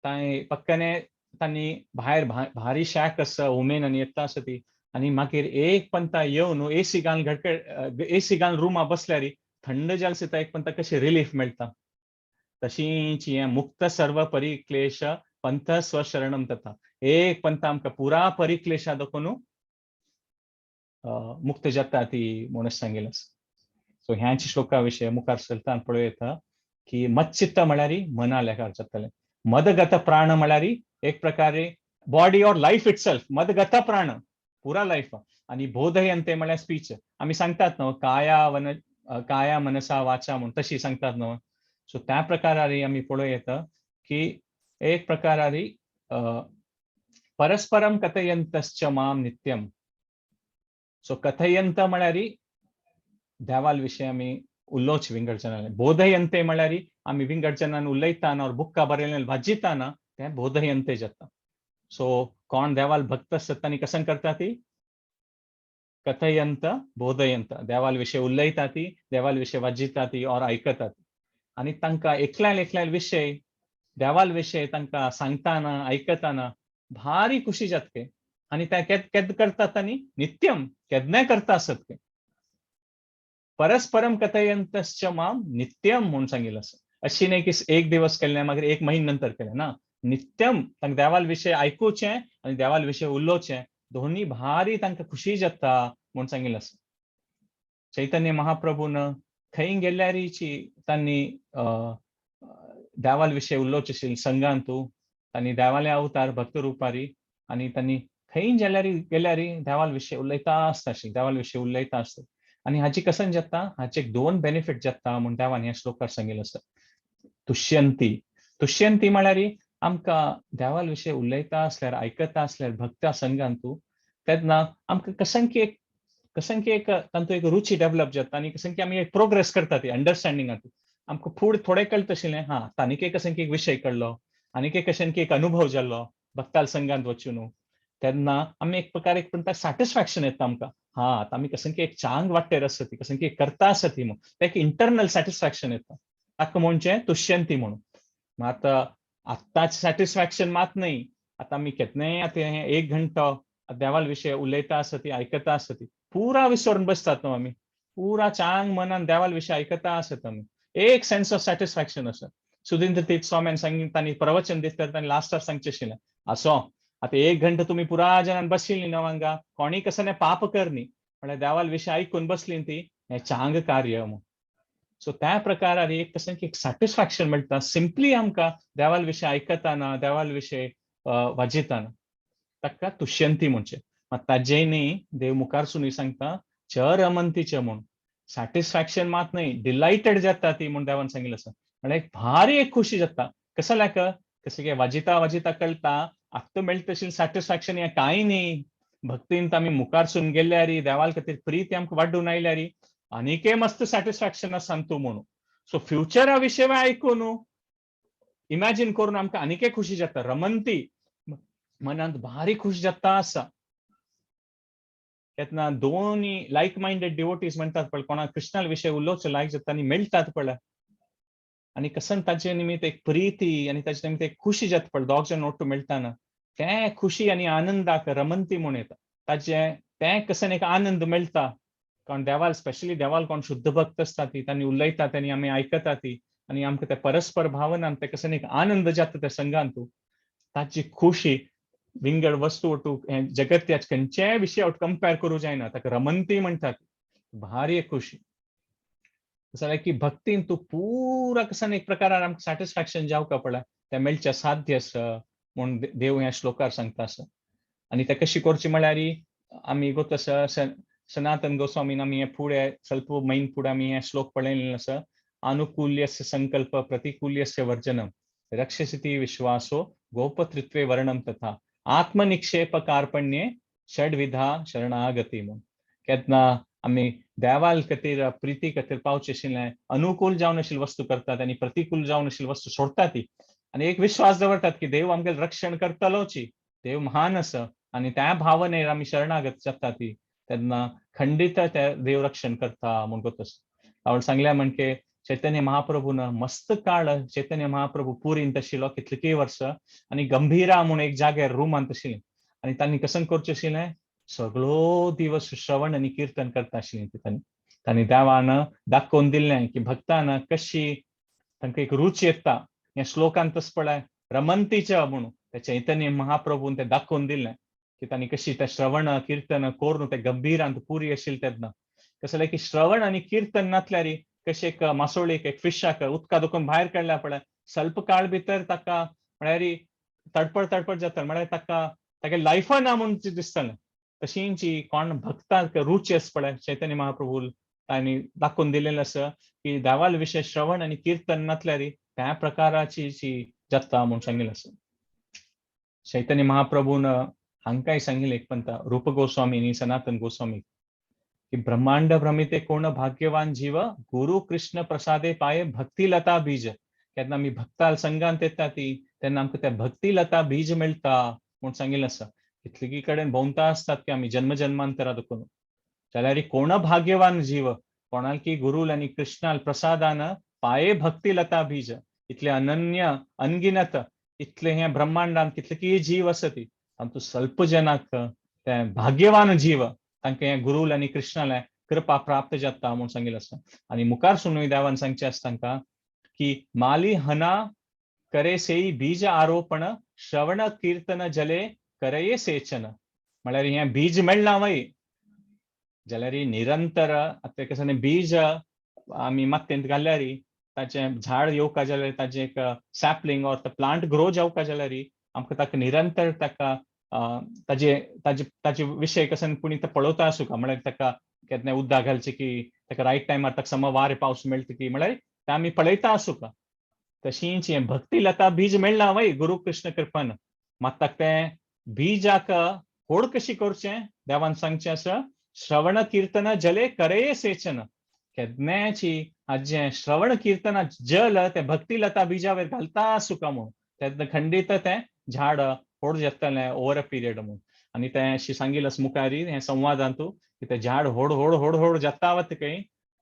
तांय पक्कने तांणी भायर भारी शाक आसा उमेन आनी येता आसा ती आनी मागीर एक पंता येवन एसी घालून घडकड एसी घालून रुमा बसल्यार थंड जाल सुद्दां एक पंता कशी रिलीफ मेळटा तशींच हे मुक्त सर्व परिक्लेश पंथ स्वशरणम तथा एक पंता आमकां पुरा परिक्लेशा देखून मुक्त जाता ती म्हणून सांगिल्लें सो ह्याच श्लोका विशय मुखार सरता पळयता की मच्चित्त म्हळ्यार मना लेखार जातलें मदगत प्राण म्हळ्यार एक प्रकारे बॉडी और लाईफ इटसेल्फ मदगत प्राण पुरा लाईफ आणि बोधयन्ते म्हळ्यार स्पीच आमी सांगतात न्हू काया मनसा वाचा म्हणून तशी सांगतात न्हू सो त्या प्रकारारी आमी पळयता की एक प्रकारारी परस्परम कथयन्तश्च माम नित्यम सो कथयंत म्हळ्यार देवाल विशय आमी उल्लोच विंगड जनांनी बोधयन्ते म्हळ्यार आमी विंगड जनांनी उलयताना और बुक्का बरयलेले वाजिताना ते बोधयन्ते जाता सो कोण देवाल भक्त आसता तांणी कसन करता ती कथयंत बोधयंत देवाल विशय उलयता ती देवाल विशय वाजिता ती और आयकता ती आनी तांकां एकल्यान विशय देवाल विशय तांकां सांगताना आयकताना भारी खुशी जातके आनी ते केद करतात तांणी नित्यम केदनाय करता आसत के परस्परम कथयन्तश्च माम नित्यम म्हणून सांगिल्लें आसा अशी न्ही की एक दिवस केलें मागीर एक महिने नंतर केलें ना नित्यम तांकां देवाल विशय आयकुचें आनी देवाल विशय उलोवचें दोन्ही भारी तांकां खुशी जाता म्हणून सांगिल्लें आसा चैतन्य महाप्रभून खंय गेल्यारीची तांणी देवाल विशय उलोवचें आशिल्लें संघांतू तांणी देवाले अवतार भक्त रुपारी आनी तांणी खंय गेल्यारी देवाल विशय उलयता आसता देवाल विशय उलयता आसता आणि हाची कसन जाता, हाचे 2 बेनिफिट जाता म्हूण देवान ह्या श्लोकार सांगिल्लें आसा. तुष्यंती म्हळ्यार आमकां देवा विशीं उलयता आसल्यार, आयकता आसल्यार भक्ता संगांतू तेन्ना आमकां कसन की एक तांतू एक रुची डेव्हलप जाता आनी कसन की आमी एक प्रोग्रेस करता ती अंडरस्टँडिंगांत. आमकां फूड थोडें कळटा आशिल्लें, आनीक एक कसन की एक विशय कळ्ळो, आनीक एक कशन की एक अनुभव जाल्लो भक्ताल संघांत वचून. तेन्ना आमी एक प्रकार एक म्हणटा सॅटिस्फॅक्शन येता आमकां. आतां आमी कसन की एक चांग वाटेर आसा ती, कसन की करता आसा ती म्हूण. तें एक इंटरनल सॅटिस्फॅक्शन येता. ताका म्हणचें तुष्यंती म्हणून. मात आत्ताच सॅटिस्फॅक्शन मात नाही. आता आमी केन्नाय आतां हें 1 घंटो देवाल विशय उलयता आसा ती, आयकता आसा ती. पुरा विसरून बसतात न्हू आमी. पुरा चांग मनान देवाल विशय आयकता आसत आमी. एक सेन्स ऑफ सॅटिस्फॅक्शन आसा. सुधींद्र तीर्थ स्वाम्यान सांगितलें, तांणी प्रवचन दिता तांणी लास्टार सांगचें आशिल्लें, आसो आतां 1 घंटो तुमी पुरा जनान बसिल्लीं न्हू हांगा, कोणी कसं पाप कर न्ही, म्हळ्यार देवाल विशय आयकून बसलीं ती, हें चांग कार्य म्हूण. सो त्या प्रकारान एक कशें की सॅटिस्फॅक्शन मेळटा सिंपली आमकां देवाल विशय आयकताना, देवाल विशय वाजयताना. ताका तुष्यंती म्हणचें. मात ताजेय न्ही, देव मुखारसूनय सांगता च रमंती च म्हूण. सॅटिस्फॅक्शन मात न्ही, डिलायटेड जाता ती म्हूण देवान सांगिल्लें आसा. म्हळ्यार एक भारी एक खुशी जाता. कसं लायक कसं की वाजयता वाजयता कळटा, आत्तां मेळटा तशें सॅटिस्फॅक्शन हें कांय न्ही. भक्तींत आमी मुखारसून गेल्यार, देवाल खातीर प्रीत आमकां वाडून आयल्यार आनीकय मस्त सॅटिस्फॅक्शन आसा तूं म्हणून. सो फ्युचरा विशय आयकून इमॅजिन करून आमकां आनीकय खुशी जाता. रमंती मनांत भारी खुश जाता आसा. तेन्ना दोनी लायक मायंडेड डिवोटीज म्हणटात पळय, कोणाक कृष्णा विशय उलोवचें लायक जाता आनी मेळटात पळय, आनी कसन ताचे निमित्त एक प्रिती आनी ताचे निमित्त एक खुशी जाता पळय, दोग जाण ओट्टू मेळटाना, तें खुशी आनी आनंदाक रमंती म्हूण येता. ताचे तें कसन एक आनंद मेळटा. कारण देवाल स्पेशली देवाल कोण शुद्ध भक्त आसता ती, तांणी उलयता तेन्ना आमी आयकता ती, आनी आमकां ते परस्पर भावनान ते कसन एक आनंद जाता त्या संघांतू. ताची खुशी विंगड वस्तू वटू जगत खंयच्याय विशय कंपेर करूं जायना. ताका रमंती म्हणटात. भारी एक खुशी. जाल्यार की भक्तीन तूं पुरा कसन एक प्रकारान आमकां सॅटिस्फॅक्शन जावका पळय, तें मेळचें साध्य आसा म्हूण देव ह्या श्लोकार सांगता आसा. आनी तें कशी करची म्हळ्यार आमी गोत सनातन गोस्वामीन आमी हे फुडें ಸ್ವಲ್ಪ मैन फुडें आमी हे श्लोक पळयल्ले आसा. अनुकूल्यस्य संकल्प प्रतिकूल्यस्य वर्जनम रक्षसिति विश्वासो गोपतृत्वे वर्णम तथा आत्मनिक्षेप कार्पण्ये षडविधा शरणागती म्हूण. केन्ना आमी देवाल खातीर प्रिती खातीर पावचे आशिल्लें अनुकूल जावन आशिल्ली वस्तू करतात आनी प्रतिकूल जावन आशिल्ली वस्तू सोडटा ती, आनी एक विश्वास दवरतात की देव आमगेलें रक्षण करतलोच. देव महान आसा आनी त्या भावनेर आमी शरणागत जाता ती, तेन्ना खंडित ते देव रक्षण करता म्हूण कोतास. हांवें सांगल्या म्हणके चैतन्य महाप्रभून मस्त काळ चैतन्य महाप्रभू पुरींत आशिल्लो कितलींय वर्सां, आनी गंभीरा म्हूण एक जाग्यार रुमांत आशिल्लीं, आनी तांणी कसन करचें आशिल्लें, सगळो दिवस श्रवण आनी कीर्तन करता आशिल्लीं. तांणी देवान दाखोवन दिल्लें की भक्तान कशी तांकां एक रुची येता. ह्या श्लोकांत तस पळय रमंतीच्या म्हणून ते चैतन्य महाप्रभून तें दाखोवन दिल्लें की तांणी कशी तें श्रवण कीर्तन करून ते गंभीरांत पुरी आशिल्ले तेन्ना. कसं की श्रवण आनी कीर्तन नातल्यार कशें एक मासोळीक एक फिशाक उदका दुखून भायर काडल्या पळय, स्वल्प काळ भितर ताका म्हळ्यार तडपड जाता, म्हळ्यार ताका तागे लायफा ना म्हूण दिसतालें. तशींच कोण भक्तांक रुची आसा पळय, चैतन्य महाप्रभू तांणी दाखोवन दिलेलें आसा की देवाल विशय श्रवण आनी कीर्तन नातल्यार त्या प्रकाराची जाता म्हूण सांगिल्लें आसा. चैतन्य महाप्रभून हांकांय सांगिल्लें एक पंत रूप गोस्वामी आनी सनातन गोस्वामी की ब्रह्मांड भ्रमिते कोण भाग्यवान जीव गुरु कृष्ण प्रसादे पाये भक्ती लता बीज. केन्ना आमी भक्ताल संघांत येता ती तेन्ना आमकां त्या भक्ती लता बीज मेळटा म्हूण सांगिल्लें आसा. कितलीं कडेन भोंवता आसतात की आमी जन्म जन्मांतरा दुखून, जाल्यार कोण भाग्यवान जीव कोणाल की गुरुल आनी कृष्णाल प्रसादान पाये भक्ती लता बीज. इतले अनन्य अनगिनत इतले हे ब्रह्मांडान कितले जीव आसा ती, परंतु स्वल्प जनाक ते भाग्यवान जीव तांकां हे गुरुल आनी कृष्णाल कृपा प्राप्त जाता म्हूण सांगिल्लें आसा. आनी मुखार सुनूय देवान सांगचें आसा तांकां की माली हना करे सेई बीज आरोपण श्रवण कीर्तन जले करये सेचन. म्हळ्यार हें बीज मेळना वय जाल्यार निरंतर आतां कशें बीज आमी मातयेंत घाल्यार ताचें झाड येवका जाल्यार ताचें एक सॅपलिंग ऑर प्लांट ग्रो जावका जाल्यार आमकां ताका निरंतर ताका ताजे विशय कसन कोणी पळोवता आसूं का, म्हळ्यार ताका केन्ना उदक घालचें की ताका रायट टायमार ताका समज वारें पावस मेळटा की म्हळ्यार तें आमी पळयता आसूं का तशींच हें भक्ती लता बीज मेळना वय गुरु कृष्ण कृपान मात ताका तें बीजाक व्हड कशी करचें देवान सांगचें आसा श्रवण कीर्तन जले करये सेचन केन्नाची हाजें श्रवण कीर्तना जल तें भक्ती लता बीजा वयर घालता आसूं का म्हूण तेन्ना खंडीत तें झाड व्हड जातलें ओवर अ पिरियड म्हूण आनी तें अशें सांगिल्लें आसा मुखारी हें संवादांतू की तें झाड व्हड व्हड व्हड व्हड जाता वतकय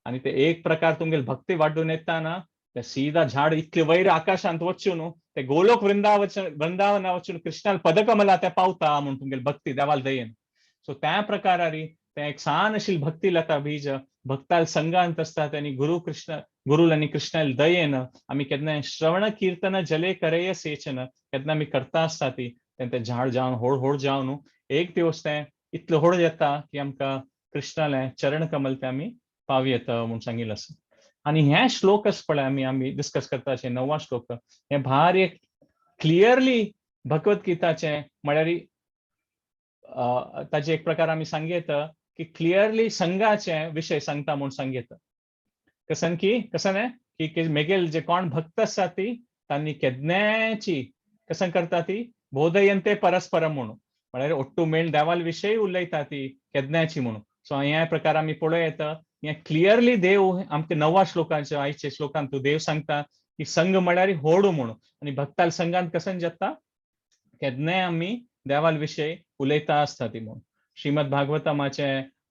आनी ते एक प्रकार तुमगेली भक्ती वाडून येता ना ते सीधा झाड इतले वयर आकाशांत वचून ते गोलोक वृंदावन वचून कृष्णाल पदकमला ते पावता म्हूण तुमगेली भक्ती देवाल दयेन सो त्या प्रकारारी ते एक सान आशिल्ली भक्ती लता बीज भक्ताल संगांत आसतात आनी गुरुल आनी कृष्णाल दयेन आमी केन्ना श्रवण कीर्तन जले करय सेचन केन्ना आमी करता आसता ती तें झाड जावन व्हड व्हड जावन एक दिवस तें इतलें व्हड येता की आमकां कृष्णालें चरण कमल ते आमी पावयेत म्हूण सांगिल्लें आसा आनी हे श्लोक पळय आमी डिस्कस करता 9वा श्लोक हे भार एक क्लियरली भगवत गीताचे म्हळ्यार ताजे एक प्रकार आमी सांगेत की क्लियरली संघाचे विषय सांगता म्हूण सांगेत कसन की मेगेल जे कोण भक्त आसा ती तांणी केन्नाची कसन करता ती बोधयंते परस्परम म्हणून म्हळ्यार ओट्टू मेळून देवाल विशयी उलयता ती केन्नाची म्हणून सो ह्या प्रकार आमी पळयत हे क्लियरली देव आमकां 9वा श्लोकांच्या आयच्या श्लोकांत देव सांगता की संघ म्हळ्यार होड म्हणून आनी भक्ताल संघांत कसन जाता केन्नाय आमी देवाल विशयी उलयता आसता ती म्हणून श्रीमद भागवतमाचे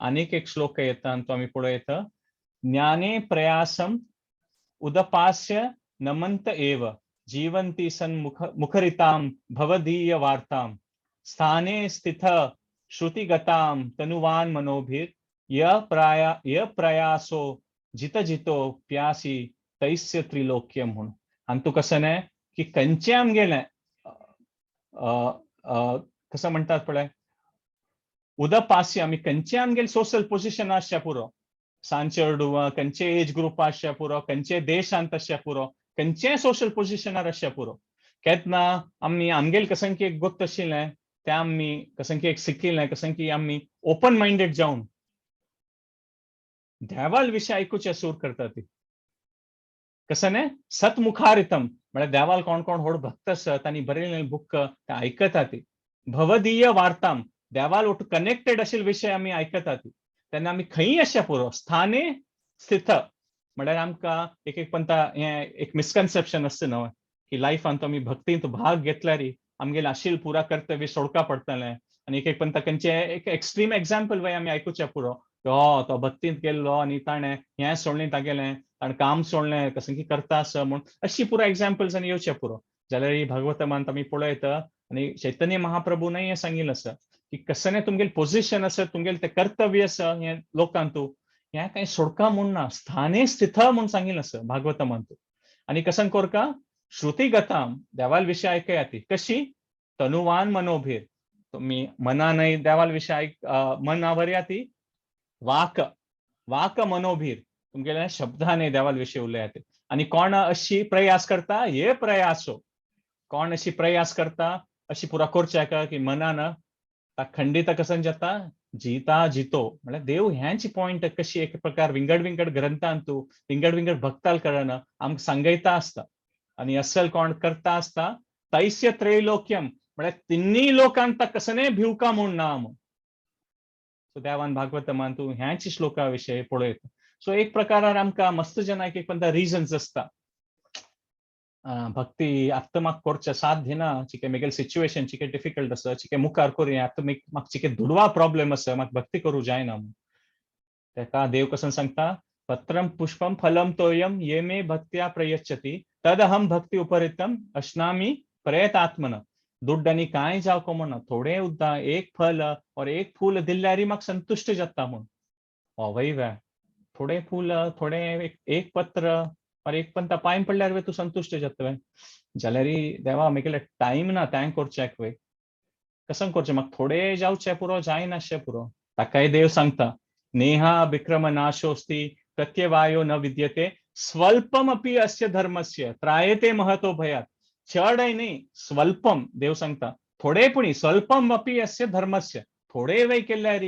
आनीक एक श्लोक येता आनी तो आमी पळयत ज्ञाने प्रयासम उदपास्य नमंत एव जीवंती मुखरिताम भवदीय वार्ताम स्थाने स्थित श्रुतिगताम तनुवान मनोभिर य प्रयासो जित जितो प्यासी तैस्य त्रिलोक्यम म्हणून आनी तू कसं की खंयचें आमगेलें कसं म्हणटात पळय उदपास्य आमी खंयचें आमगेलें सोशल पोजिशन आसचें पुरो सांचेडुवा खंयचे एज ग्रुप आसचें पुरो खंयचे देशांत आसचें पुरो खंयचें सोशल पोजिशनार आसचें पुरो केन्ना आमी आमगेलें कसन की एक गोत्त आशिल्लें तें आमी कसन की एक शिकिल्लें कसन की आमी ओपन मायंडेड जावन देवाल विशय आयकुचें सूर करता ती कसं सतमुखारितम म्हळ्यार देवाल कोण कोण व्हड भक्त आसत आनी बरयलेलें बुक ते आयकता ती भवदीय वार्ताम देवाल ओट कनेक्टेड आशिल्ले विशय आमी आयकता ती तेन्ना आमी खंयी आसचें पुरो स्थाने स्थित म्हळ्यार आमकां एक पंता हें एक मिसकन्सेप्शन आसता न्हय की लायफांत आमी भक्तींत भाग घेतल्यार आमगेलें आशिल्लें पुरा कर्तव्य सोडका पडटलें आनी एक पंता खंयचें एक एक्स्ट्रीम एग्जाम्पल वय आमी आयकुचें पुरो तो भक्तींत गेल्लो आनी ताणें हें सोडलें तागेलें ताणें काम सोडलें कसं की करता आसा म्हूण अशी पुरो एग्जाम्पल्स आनी येवचें पुरो जाल्यार ही भागवतमांत आमी पळयत आनी चैतन्य महाप्रभूनय हें सांगिल्लें आसा की कसं तुमगेलें पोजिशन आसा तुमगेलें तें कर्तव्य आसा हें लोकांतू हें कांय सोडका म्हूण ना स्थाने स्थित म्हूण सांगिल्लें आसा भागवतमांत आनी कसन कोरका श्रुतिगताम देवाल विशय आयकया ती कशी तनुवान मनोभीर तुमी मनानय देवाल विशय मनावर या ती वाक मनोभीर तुमगेल्या शब्दाने देवाल विशय उलयात आनी कोण अशी प्रयास करता हे प्रयासो कोण अशी प्रयास करता अशी पुरा करच्या का की मनान खंडित कसन जाता जीता जितो म्हळ्यार देव ह्यांची पॉइंट कशी एक प्रकार विंगड ग्रंथांतू विंगड भक्ताल करना आमकां सांगयता आसता आनी असल कोण करता आसता तैस्य त्रैलोक्यम म्हळ्यार तिन्नी लोकांत कसने भिवका म्हूण ना सो देवान भागवतमान तू ह्याची श्लोका विशय पळयत सो एक प्रकारान आमकां मस्त जनाक एक पंता रिजन्स आसता भक्ती आत्ता म्हाका करचें साध्य ना चिके मेगेल सिच्युएशन चिके डिफिकल्ट आसा चिके मुखार करुया आतां म्हाका चिके दुडवा प्रॉब्लेम आसा म्हाका भक्ती करूं जायना तेका देव कसं सांगता पत्रम पुष्पम फलम तोयम ये मे भक्त्या प्रयच्छति तदहम भक्ति उपरितम अश्नामी प्रयतात्मन दुड्ड आनी कांय जावं म्हणना थोडे उद्दां एक फल और एक फूल दिल्यार म्हाका संतुष्ट जाता म्हूण हवय वे थोडे फूल थोडे एक पत्र और एक पंता पांय पडल्यार तू संतुष्ट जातवे जाल्यार देवा मेगेले टाइम ना तें करचेक वे कसं करचें म्हाका थोडे जावचें पुरो जायनाशें पुरो ताकाय देव सांगता नेहा विक्रम नाशोस्ति प्रत्यवायो न विद्यते स्वल्पमपि अस्य धर्मस्य त्रायते महतो भयात चडय न्ही स्वल्पम देव सांगता थोडेपणी स्वल्पम अपि अस्य धर्मस्य थोडे वेळ केल्यार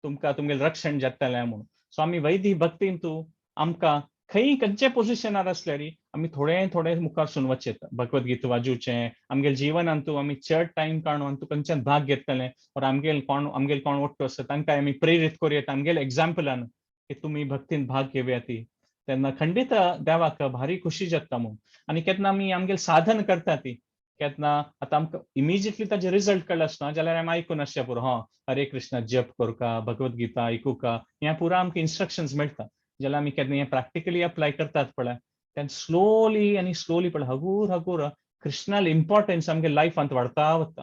तुमकां तुमगेलें रक्षण जातलें म्हणून. सो आमी वैदी भक्तीन तूं आमकां खंय खंयचे पोझिशनार असल्यारी आमी थोडे थोडे मुखार सुन वचेत भगवद्गीता वाजूचें आमगेल्या जिवनांत तूं आमी चड टायम काडून तूं खंयच्यान भाग घेतलें और आमगेल कोण वट्टो आसा तांकां आमी प्रेरीत करुया आमगेल्या एग्जाम्पलान की तुमी भक्तीन भाग घेवया ती तेन्ना खंडीत देवाक भारी खुशी जाता म्हणून. आनी केन्ना आमी आमगेलें साधन करता ती केन्ना आतां आमकां इमिजिएटली ताजे रिजल्ट कळ्ळो आसना जाल्यार आमी आयकून आसचें पुरो हरे कृष्णा जप करका भगवद्गीता आयकुका हें पुरो आमकां इन्स्ट्रक्शन्स मेळटा जाल्यार आमी केन्ना हें प्रॅक्टिकली अप्लाय करतात पळय तेन्ना स्लोली पळय हगूर हगूर कृष्णाल इम्पॉर्टन्स आमगे लायफांत वाडता वता.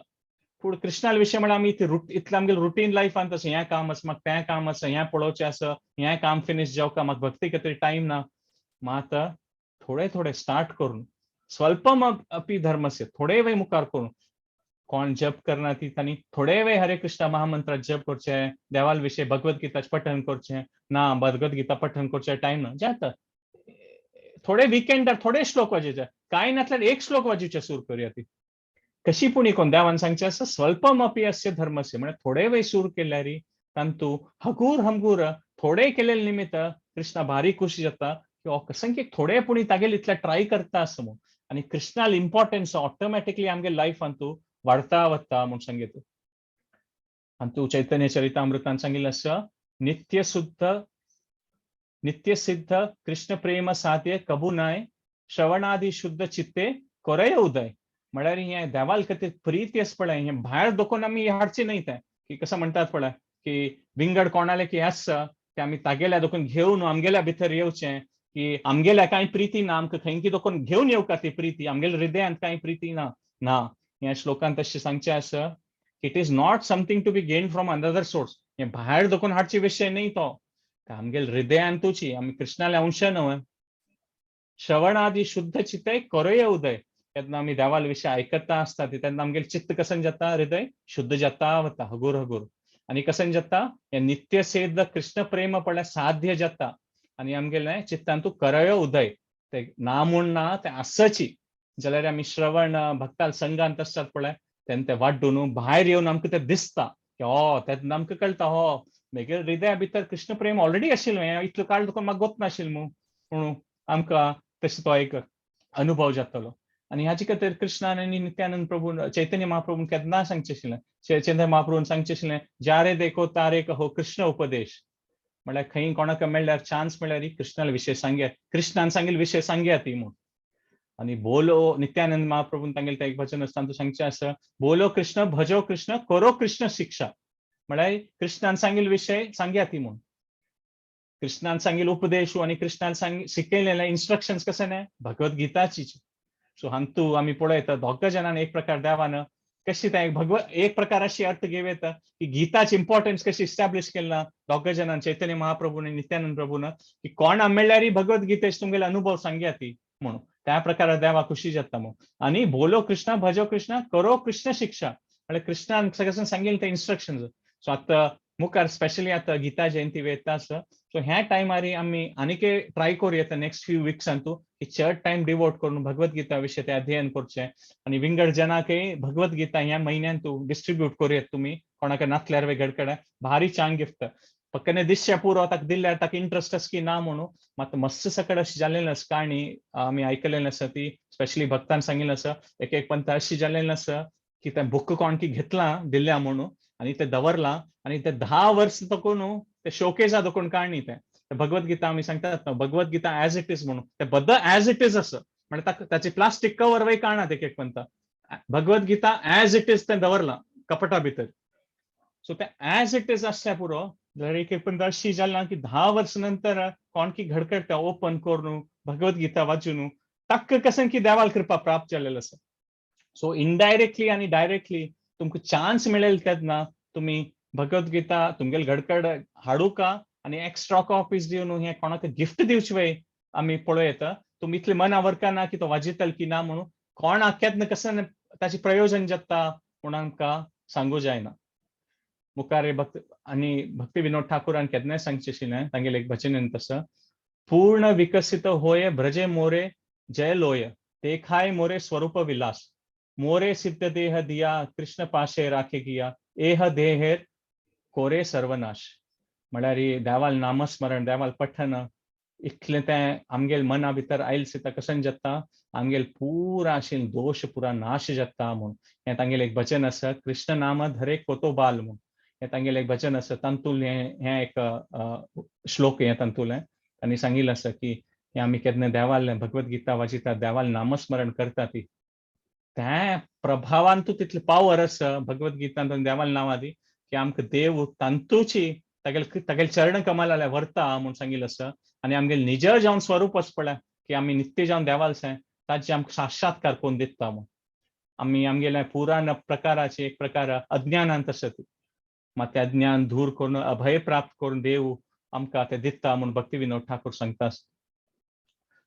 पूण कृष्णाल विशय म्हळ्यार आमी इतलें आमगे रुटीन लायफांत अशें हें काम आसा म्हाका तें काम आसा हें पळोवचें आसा हें काम फिनीश जावका म्हाका भक्ती खातीर टायम ना मात थोडे थोडे स्टार्ट करून स्वल्पम अपि धर्मस्य थोडे वेळ मुखार करून कोण जप करना ती तांणी थोडे वेळ हरे कृष्णा महामंत्र जप करचें देवाल विशय भगवद्गीताचें पठण करचें ना भगवद्गीता पठण करचें टायम ना जाता थोडे विकेंडार थोडे श्लोक वाजयचे कांय नातल्यार एक श्लोक वाजूचे सूर करुया ती कशी पूण कोण देवान सांगचें आसा स्वल्पम अपि अस्य धर्मस्य म्हळ्यार थोडे वेळ सूर केल्यार तांतू हगूर हमगूर थोडे केलेले निमित्त कृष्णा भारी खुशी जाता की संख्येक थोडे पूण तागेले इतले ट्राय करता आसा म्हूण आनी कृष्णाल इम्पॉर्टन्स ऑटोमॅटिकली आमगे लायफान तूं वाडता वता म्हूण सांगितलं. आनी तूं चैतन्य चरितामृतान सांगिल्लें आसा नित्य सिद्ध कृष्ण प्रेम साध्य कबूनाय श्रवणादी शुद्ध चित्ते कोरय उदय म्हळ्यार हें देवाल खातीर प्रीती आसा पळय हें भायर दोखून आमी हाडचें न्हय तें की कसं म्हणटात पळय की विंगड कोणालें की आसा ते आमी तागेल्या दोखून घेवन आमगेल्या भितर येवचें की आमगेल्या कांय प्रिती ना आमकां खंय की दोखून घेवन येवका ती प्रिती आमगेल्या हृदयांत कांय प्रिती ना ना ह्या श्लोकांत तशें सांगचें आसा it is not something to be gain from another source हें भायर दोखून हाडचे विशय न्हय तो आमगेल्या हृदयांतूची आमी कृष्णाले अंश न्हय श्रवणादी शुद्ध चित्ते कोरय उदय तेन्ना आमी देवाल विशय आयकता आसता तेन्ना आमगेलें चित्त कसन जाता हृदय शुद्ध जाता वता हगूर हगूर आनी कसन जाता हें नित्य सिद्ध कृष्ण प्रेम पळय साध्य जाता आनी आमगेलें चित्तांतू करय उदय ते ना म्हूण ना तें आसची जाल्यार आमी श्रवण भक्ताल संघांत आसतात पळय तेन्ना ते वाड्डून भायर येवन आमकां तें दिसता की तेन्ना आमकां कळटा म्हगे हृदया भितर कृष्ण प्रेम ऑलरेडी आशिल्लो हें इतलो काळ तुका म्हाका गोत नाशिल्लें म्हणून आमकां तशें तो एक अनुभव जातलो. आनी हाचे खातीर कृष्णान आनी नित्यानंद प्रभून चैतन्य महाप्रभून केन्ना सांगचें आशिल्लें चैतन्य महाप्रभून सांगचें आशिल्लें जारे देखो तारे कहो कृष्ण उपदेश म्हळ्यार खंय कोणाक मेळ्ळ्यार चान्स मेळ्ळ्यार कृष्णाल विशय सांगया कृष्णान सांगिल्ले विशय सांगया ती म्हूण. आनी बोलो नित्यानंद महाप्रभून तांगेलें तें एक वचन आसता तातूंत सांगचें आसा बोलो कृष्ण भजो कृष्ण करो कृष्ण शिक्षा म्हळ्यार कृष्णान सांगिल्ले विशय सांगया ती म्हूण कृष्णान सांगिल्ले उपदेश आनी कृष्णान शिकयलेले इन्स्ट्रक्शन्स कशें न्हय भगवद्गीताची सो हांतू आमी पळयता दोग जाणांनी एक प्रकार देवान कशी तें एक प्रकार अशी अर्थ घेवं की गीताची इम्पॉर्टन्स कशी इस्टॅब्लिश केला दोग जाणांनी चैतन्य महाप्रभून आनी नित्यानंद प्रभून की कोण मेळ्ळ्यार भगवद्गीतेचे तुमगेले अनुभव सांगया ती म्हणून त्या प्रकारान देवा खुशी जाता म्हणून आनी बोलो कृष्ण भजो कृष्ण करो कृष्ण शिक्षा म्हळ्यार कृष्णान सगळें सांगिल्ले ते इन्स्ट्रक्शन्स सो आतां मुखार स्पेशली आतां गीता जयंती येता आसा सो ह्या टायमार आमी आनीक ट्राय करूं नेक्स्ट फ्यू विक्सांतू की चड टायम डिवोट करून भगवद्गीता विशय ते अध्ययन करचें आनी विंगड जनाकय भगवद्गीता ह्या म्हयन्यान तूं डिस्ट्रीब्यूट करूयात तुमी कोणाक नासल्यार वेगळे कडेन भारी छान गिफ्ट फक्त दिसचें पुरो ताका दिल्यार ताका इंट्रस्ट आसा की ना म्हणून मात मस्त सकट अशी जाल्लेली आसा काणी आमी आयकलेली आसा ती स्पेशली भक्तान सांगिल्लें आसा एक पंत अशी जाल्लेलें आसा की तें बुक कोण की घेतलां दिल्या म्हणून आनी तें दवरलां आनी ते 10 वर्स तकून ते शोकेसा दोकून काडणी तें भगवद्गीता आमी सांगतात भगवद्गीता एज इट इज म्हणून ते बद्द एज इट इज आसा म्हणजे ताचे प्लास्टीक कवर वय काडना एक पंत भगवद्गीता एज इट इज तें दवरलां कपटा भितर सो ते एज इट इज आसल्या पुरो जाल्यार एक पंत अशी जाल्ला की 10 वर्स नंतर कोण की घडघड ते ओपन करून भगवद्गीता वाचून ताका कसन की देवाल कृपा प्राप्त जाल्लेलो आसा सो इनडायरेक्टली आनी डायरेक्टली तुमकां चान्स मेळेल तेन्ना तुमी भगवद्गीता तुमगेले घडकड हाडू का आनी एक्स्ट्रा कॉपीज दिवन हें कोणाक गिफ्ट दिवचे वय आमी पळयता तुमी इतले मन आवरकाना की तो वाजयतल की ना म्हणून कोण केन्ना कसन ताचे प्रयोजन जाता म्हूण आमकां सांगू जायना. मुखार भक्ती विनोद ठाकुरान केन्नाय सांगचें आशिल्लें तांगेलें एक भजन आसा पूर्ण विकसित होय भ्रजे मोरे जय लोय देखाय मोरे स्वरूप विलास मोरे सिद्ध देह दिया कृष्ण पाशे राखे किया एह देहेर कोरे सर्वनाश म्हळ्यार देवाल नामस्मरण देवाल पठन इतलें तें आमगेल मना भितर आयल सिता कसन जाता आमगेल पुरा आशिल्लो दोश पुरा नाश जाता म्हूण हें तांगेल एक भजन आसा कृष्ण नाम धरे कोतो बाल म्हूण हें तांगेल एक भजन आसा तांतूल हें एक श्लोक हें तांतूल तांणी सांगिल्लें आसा की हें आमी केन्ना देवाल भगवद्गीता वाचिता देवाल नामस्मरण करता ती त्या प्रभावांतू तितले पावर आसा भगवद्गीतांत देवाल नांवां दी की आमकां देव तांतूची तागेल चरण कमलाले व्हरता म्हूण सांगिल्लें आसा आनी आमगेल निज जावन स्वरूप आसा पळय की आमी नित्य जावन देवालसें ताची आमकां साक्षात्कार करून दिता म्हूण आमी आमगेल्या पुराण प्रकाराची एक प्रकार अज्ञानांत आसा ती मात तें अज्ञान दूर करून अभय प्राप्त करून देव आमकां तें दिता म्हूण भक्ती विनोद ठाकूर सांगता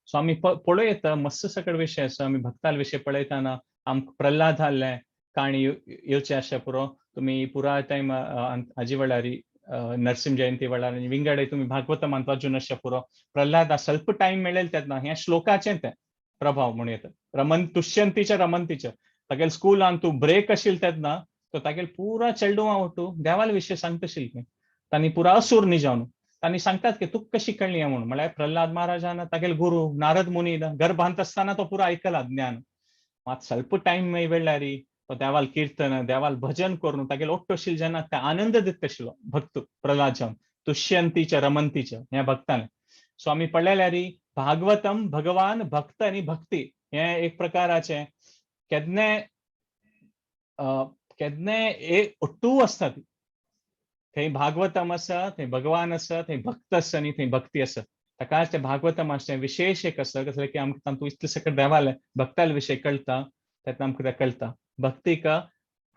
सो आमी पळयत मस्त सकट विशय आसा आमी भक्ताल विशय पळयतना आमकां प्रल्हाद आहले काणी येवचे आसा पुरो तुमी पुराय टायम हाजे वेळार नरसिंह जयंती वेळार विंगड तुमी भागवतमांत वाचून आसा पुरो प्रल्हाद स्वल्प टायम मेळयले तेन्ना हें श्लोकाचें तें प्रभाव म्हूण येता रमन तुष्यंतीच्या रमंतीच्या तागेल स्कुलान तूं ब्रेक आशिल्लो तेन्ना तो तागेल पुरा चेडूं वटू देवाल विशय सांगता आशिल्लें तांणी पुरा असूर न्ही जावन तांणी सांगतात की तुका कशी कळ्ळी म्हूण म्हळ्यार प्रल्हाद महाराजान तागेल गुरू नारद मुनी गर्भांत आसतना तो पुरो आयकला ज्ञान मात स्वल्प टायम मेळ्ळ्यार तो देवाल कीर्तन देवाल भजन करून तागेल ओट्ट आशिल्लो जेन्ना ते आनंद दिता आशिल्लो भक्त प्रल्हाद जावन तुष्यंतीच्या रमंतीच्या ह्या भक्तान सो आमी पळयल्यार भागवतम भगवान भक्त आनी भक्ती हें एक प्रकाराचें केन्नाय केन्नाय एक ओट्टू आसता ती थंय भागवतम आसा थंय भगवान आसा थंय भक्त आसा आनी थंय भक्ती आसा ताकाच तें भागवतमाचें विशेश एक आसा कसलें की आमकां तातूंत इतले सकट देवाल भक्ताल विशय कळटा तेन्ना आमकां तें कळटा भक्तीक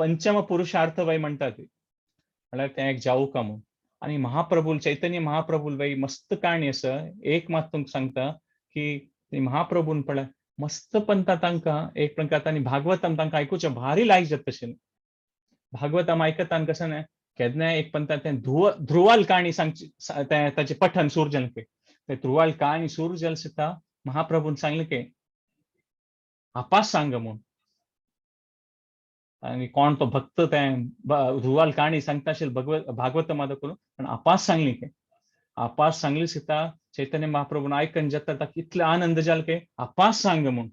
पंचम पुरुषार्थ वय म्हणटा ती म्हळ्यार तें एक जावूं म्हूण आनी महाप्रभू चैतन्य महाप्रभू वय मस्त काणी आसा एक मात तुमकां सांगता की महाप्रभून पळय मस्त पंथा तांकां एक प्रकार तांणी भागवतम तांकां आयकुचें भारी लायक जाता तशें भागवतम आयकताना कसं न्हय केन्नाय एक पंथा तें ध्रुवाल काणी सांगची ताचें पठन सुरजल ते ध्रुवाल काणी सुरजल सिता महाप्रभून सांगलें की आपास सांग म्हूण आनी कोण तो भक्त तें ध्रुवाल काणी सांगता आशिल्लो भागवतमाद करून पण आपास सांगली की आपास सांगली सिता चैतन्य महाप्रभून आयकन जाता ताका इतले आनंद जालो की आपास सांग म्हूण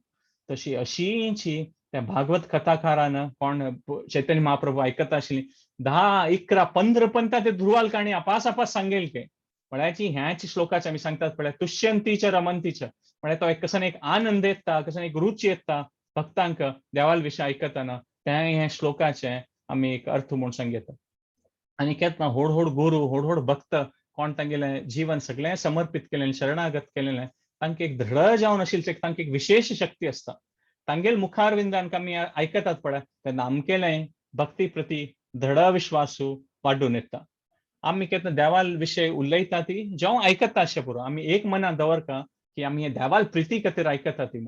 तशी अशीची त्या भागवत कथाकारान कोण चैतन्य महाप्रभू आयकता आशिल्ली 10, 11, 15 पंथा ते ध्रुवाल काणी आपास सांगेल के म्हळ्याची ह्याच श्लोकाचे आमी सांगतात पळय तुष्यंतीच्या रमंतीच्या म्हळ्यार तो एक कसन एक आनंद येता कसन एक रुची येता भक्तांक देवाल विशय आयकतना तें हे श्लोकाचे आमी एक अर्थ म्हूण सांगता आनी केन्ना हळू गुरू हळू भक्त कोण तांगेलें जीवन सगळें समर्पित केलें शरणागत केलेलें तांकां एक दृढ जावन आशिल्लें तांकां एक विशेष शक्ती आसता तांगेल मुखार विंदान आमी आयकतात पळय तेन्ना आमगेलें भक्ती प्रती दृढ विश्वासू वाडून येता आमी केन्ना देवाल विशय उलयता ती जेव आयकता अशें पुरो आमी एक मनांत दवरता की आमी हे देवाल प्रिती खातीर आयकता ती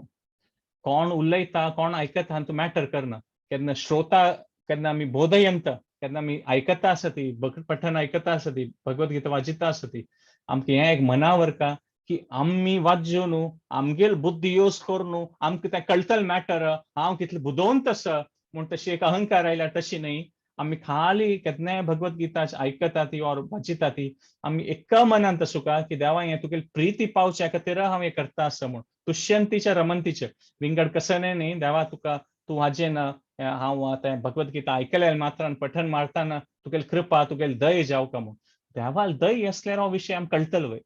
कोण उलयता कोण आयकता हातूंत मॅटर करना केन्ना श्रोता केन्ना आमी बोधयंत केन्ना आमी आयकता आसा ती पठन आयकता आसा ती भगवद्गीता वाचिता आसा ती आमकां हें एक मना व्हरता की आमी वाज्यो न्हू आमगेल बुद्धी यूज करून न्हू आमकां तें कळटलें मॅटर हांव कितलें बुदवंत आसा म्हूण तशी एक अहंकार आयल्या तशी न्हय आमी खाली केन्नाय भगवद्गीता आयकता ती ऑर वाचिता ती आमी एका मनांत आसुका की देवा हें तुगेली प्रिती पावच्या खातीर हांव हें करता आसा म्हूण तुष्यंतीच्या रमंतीच्या विंगड कसनय न्ही देवा तुका तूं हाजें हांव आतां भगवद्गीता आयकले मात्रान पठन मारतना तुगेली कृपा तुगेली दय जावं म्हूण देवाल दय असल्यार हो विशय आमकां कळटलो वय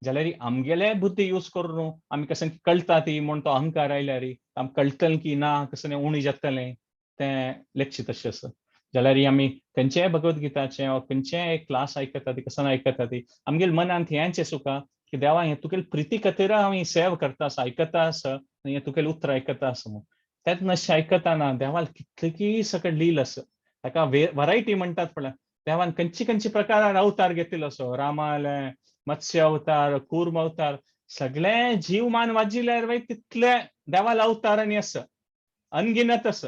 जाल्यार आमगेले बुद्धी यूज करून न्हू आमी कशें कळटा ती म्हूण तो अहंकार आयल्यार आमकां कळटलें की ना कसलें उणी जातलें तें लक्षीत अशें आसा जाल्यार आमी खंयचेय भगवद्गीताचे वा खंयचेय क्लास आयकता ती कसन आयकता ती आमगेल्या मनांत हेंच सुका की देवा हें तुगेली प्रिती खातीर हांव हें सेव करता आसा आयकता आसा आनी हें तुगेलें उतर आयकता आसा म्हूण तेच मातशें आयकताना देवाल कितली सकट लील आसा ताका वरायटी म्हणटात पळय देवान खंयची प्रकारान अवतार घेतिल्लो असो रामाले मत्स्य अवतार कूर्म अवतार सगळे जीव मान वाजिल्यार वय तितले देवाल अवतारांनी आसा अनगिनत आसा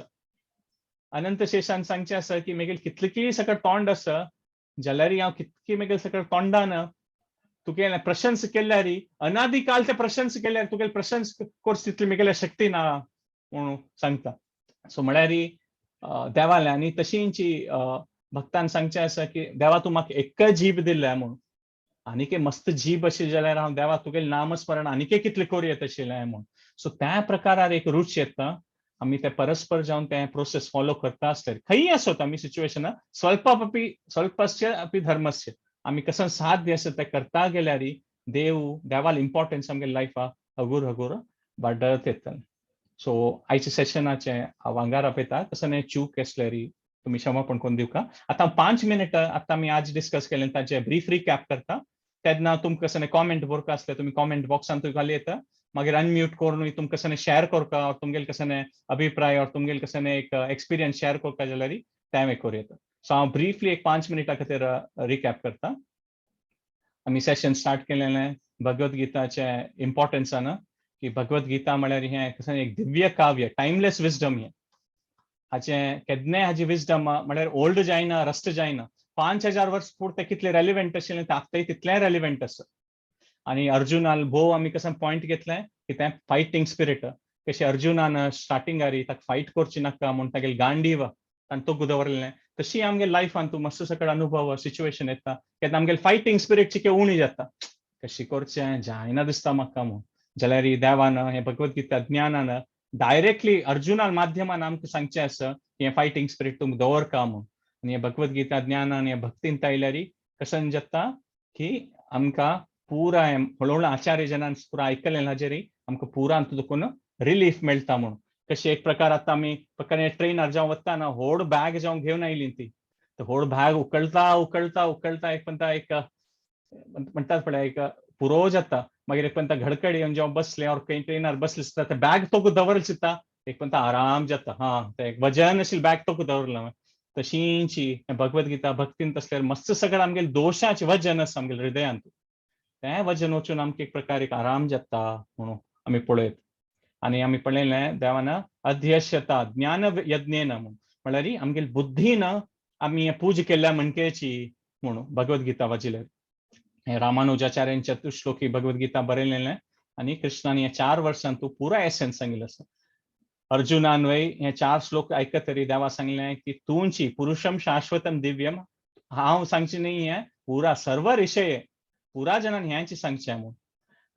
अनंत शेषान सांगचें आसा की मेगेल कितलीकी सकट तोंड आसा जाल्यार हांव कितकी मेगेल सकट तोंडान तुगेलें प्रशंस केल्यार अनादी काल ते प्रशंस केल्यार तुगेलें प्रशंस कोर्स तितली मेगेल्या शक्ती ना म्हणून सांगता सो म्हळ्यार देवाले आनी तशींची भक्तान सांगचे आसा की देवा तूं म्हाका एक जीब दिल्या म्हणून, आनीक मस्त जीब अशी जाल्यार हांव देवा तुगेलें नामस्मरण आनीक कितलें करूं तशें म्हणून. सो त्या प्रकारार एक रूच येता. आमी ते परस्पर जावन ते प्रोसेस फॉलो करता आसल्यार खंयी आसत आमी सिच्युएशन स्वल्पस्य अपि धर्मस्य आमी कसं साध्य आसा ते करता गेल्यार देवाल इम्पॉर्टन्स आमगे लायफा हगूर हगूर वाडत येता. सो आयच्या सेशनाचे हांव हांगार आपयता. कसं चूक आसल्यार तुम्ही क्षमापण करून दिवका. आतां 5 मिनिट आतां आमी आज डिस्कस केलें ताचे ब्रीफ रिकॅप करता. तेन्ना तुमकां कसं कॉमेंट बरोवपाक आसल्यार तुमी कॉमेंट बॉक्सान घालूं येता. मागीर अनम्यूट करून तुमकां कसं शेअर करता और तुमगेले कसं अभिप्राय और तुमगेले कसं एक एक्सपिरियन्स शेअर करता जाल्यार तें करूं येता. सो हांव ब्रीफली एक 5 मिनिटां खातीर रिकॅप करता. आमी सेशन स्टार्ट केलेलें भगवद्गीताचे इम्पॉर्टन्सान की भगवद्गीता म्हळ्यार हें कसं एक दिव्य काव्य, टायमलेस विजडम हें. हाचे केन्नाय हाजी विजडम म्हळ्यार ओल्ड जायना, रस्ट जायना. 5000 वर्स पुरते कितले रेलिव्हंट आशिल्लें तें आतांय तितलें रेलिव्हंट आसा. आणि अर्जुनाल भोव आमी कसं पॉयंट घेतलें की तें फायटींग स्पिरीट. कशें अर्जुनान स्टार्टिंगार ताका फायट करची नाका म्हूण तागेले गांडीव ताणें तोख दवरलें. तशी आमगे लायफान तूं मातसो सकयल अनुभव सिच्युएशन येता केन्ना आमगेली फायटींग स्पिरीट चिके उणी जाता. कशी करचें जायना दिसता म्हाका म्हूण. जाल्यार देवान हें भगवद्गीता ज्ञानान डायरेक्टली अर्जुनान माध्यमान आमकां सांगचें आसा की हें फायटींग स्पिरीट तुमकां दवरका म्हूण. आनी हें भगवद्गीता ज्ञानान हें भक्तीन आयल्यार कसं जाता की आमकां पुरा हळूहळू आचार्य जनान पुरा आयकलें हाजेर आमकां पुरा देखून रिलीफ मेळटा म्हूण. कशी एक प्रकार आतां आमी ट्रेनार जावं वताना व्हड बॅग जावं घेवन आयली ती व्हड बॅग उखलता उखलता उखलता एक पर्यंत एक म्हणटात पळय एक पुरो जाता. मागीर एक पर्यंत घडकड येवन जेव्हा बसले और ट्रेनार बसले सुद्दां ते बॅग तोक दवरले सुद्दां एक पर्यंत आराम जाता. ते एक वजन आशिल्ली बॅग तोक दवरला. तशींची भगवद्गीता भक्तीन तसल्यार मस्त सगळें आमगेले दोशाचें वजन आसा आमगेल्या हृदयांत. तें वजन वचून आमकां एक प्रकार एक आराम जाता म्हणून आमी पळयत. आनी आमी पळयलें देवान अध्यक्षता ज्ञान यज्ञेन म्हळ्यार आमगेली बुद्धीन आमी पूज केल्या म्हणकेची म्हणून भगवद्गीता वाचिल्यार. हे रामानुजाचार्यान चतुश्लोकी भगवद्गीता बरयलेलें आनी कृष्णान हे 4 वर्सां तूं पुरा एसेन्स सांगिल्लो आसा. अर्जुनान हे 4 श्लोक आयकतरी देवा सांगलें की तुंची पुरुषम शाश्वतम दिव्यम हांव सांगचें न्ही हें पुरा सर्व ऋषये पुरा जनान ह्यांची सांगचें म्हूण.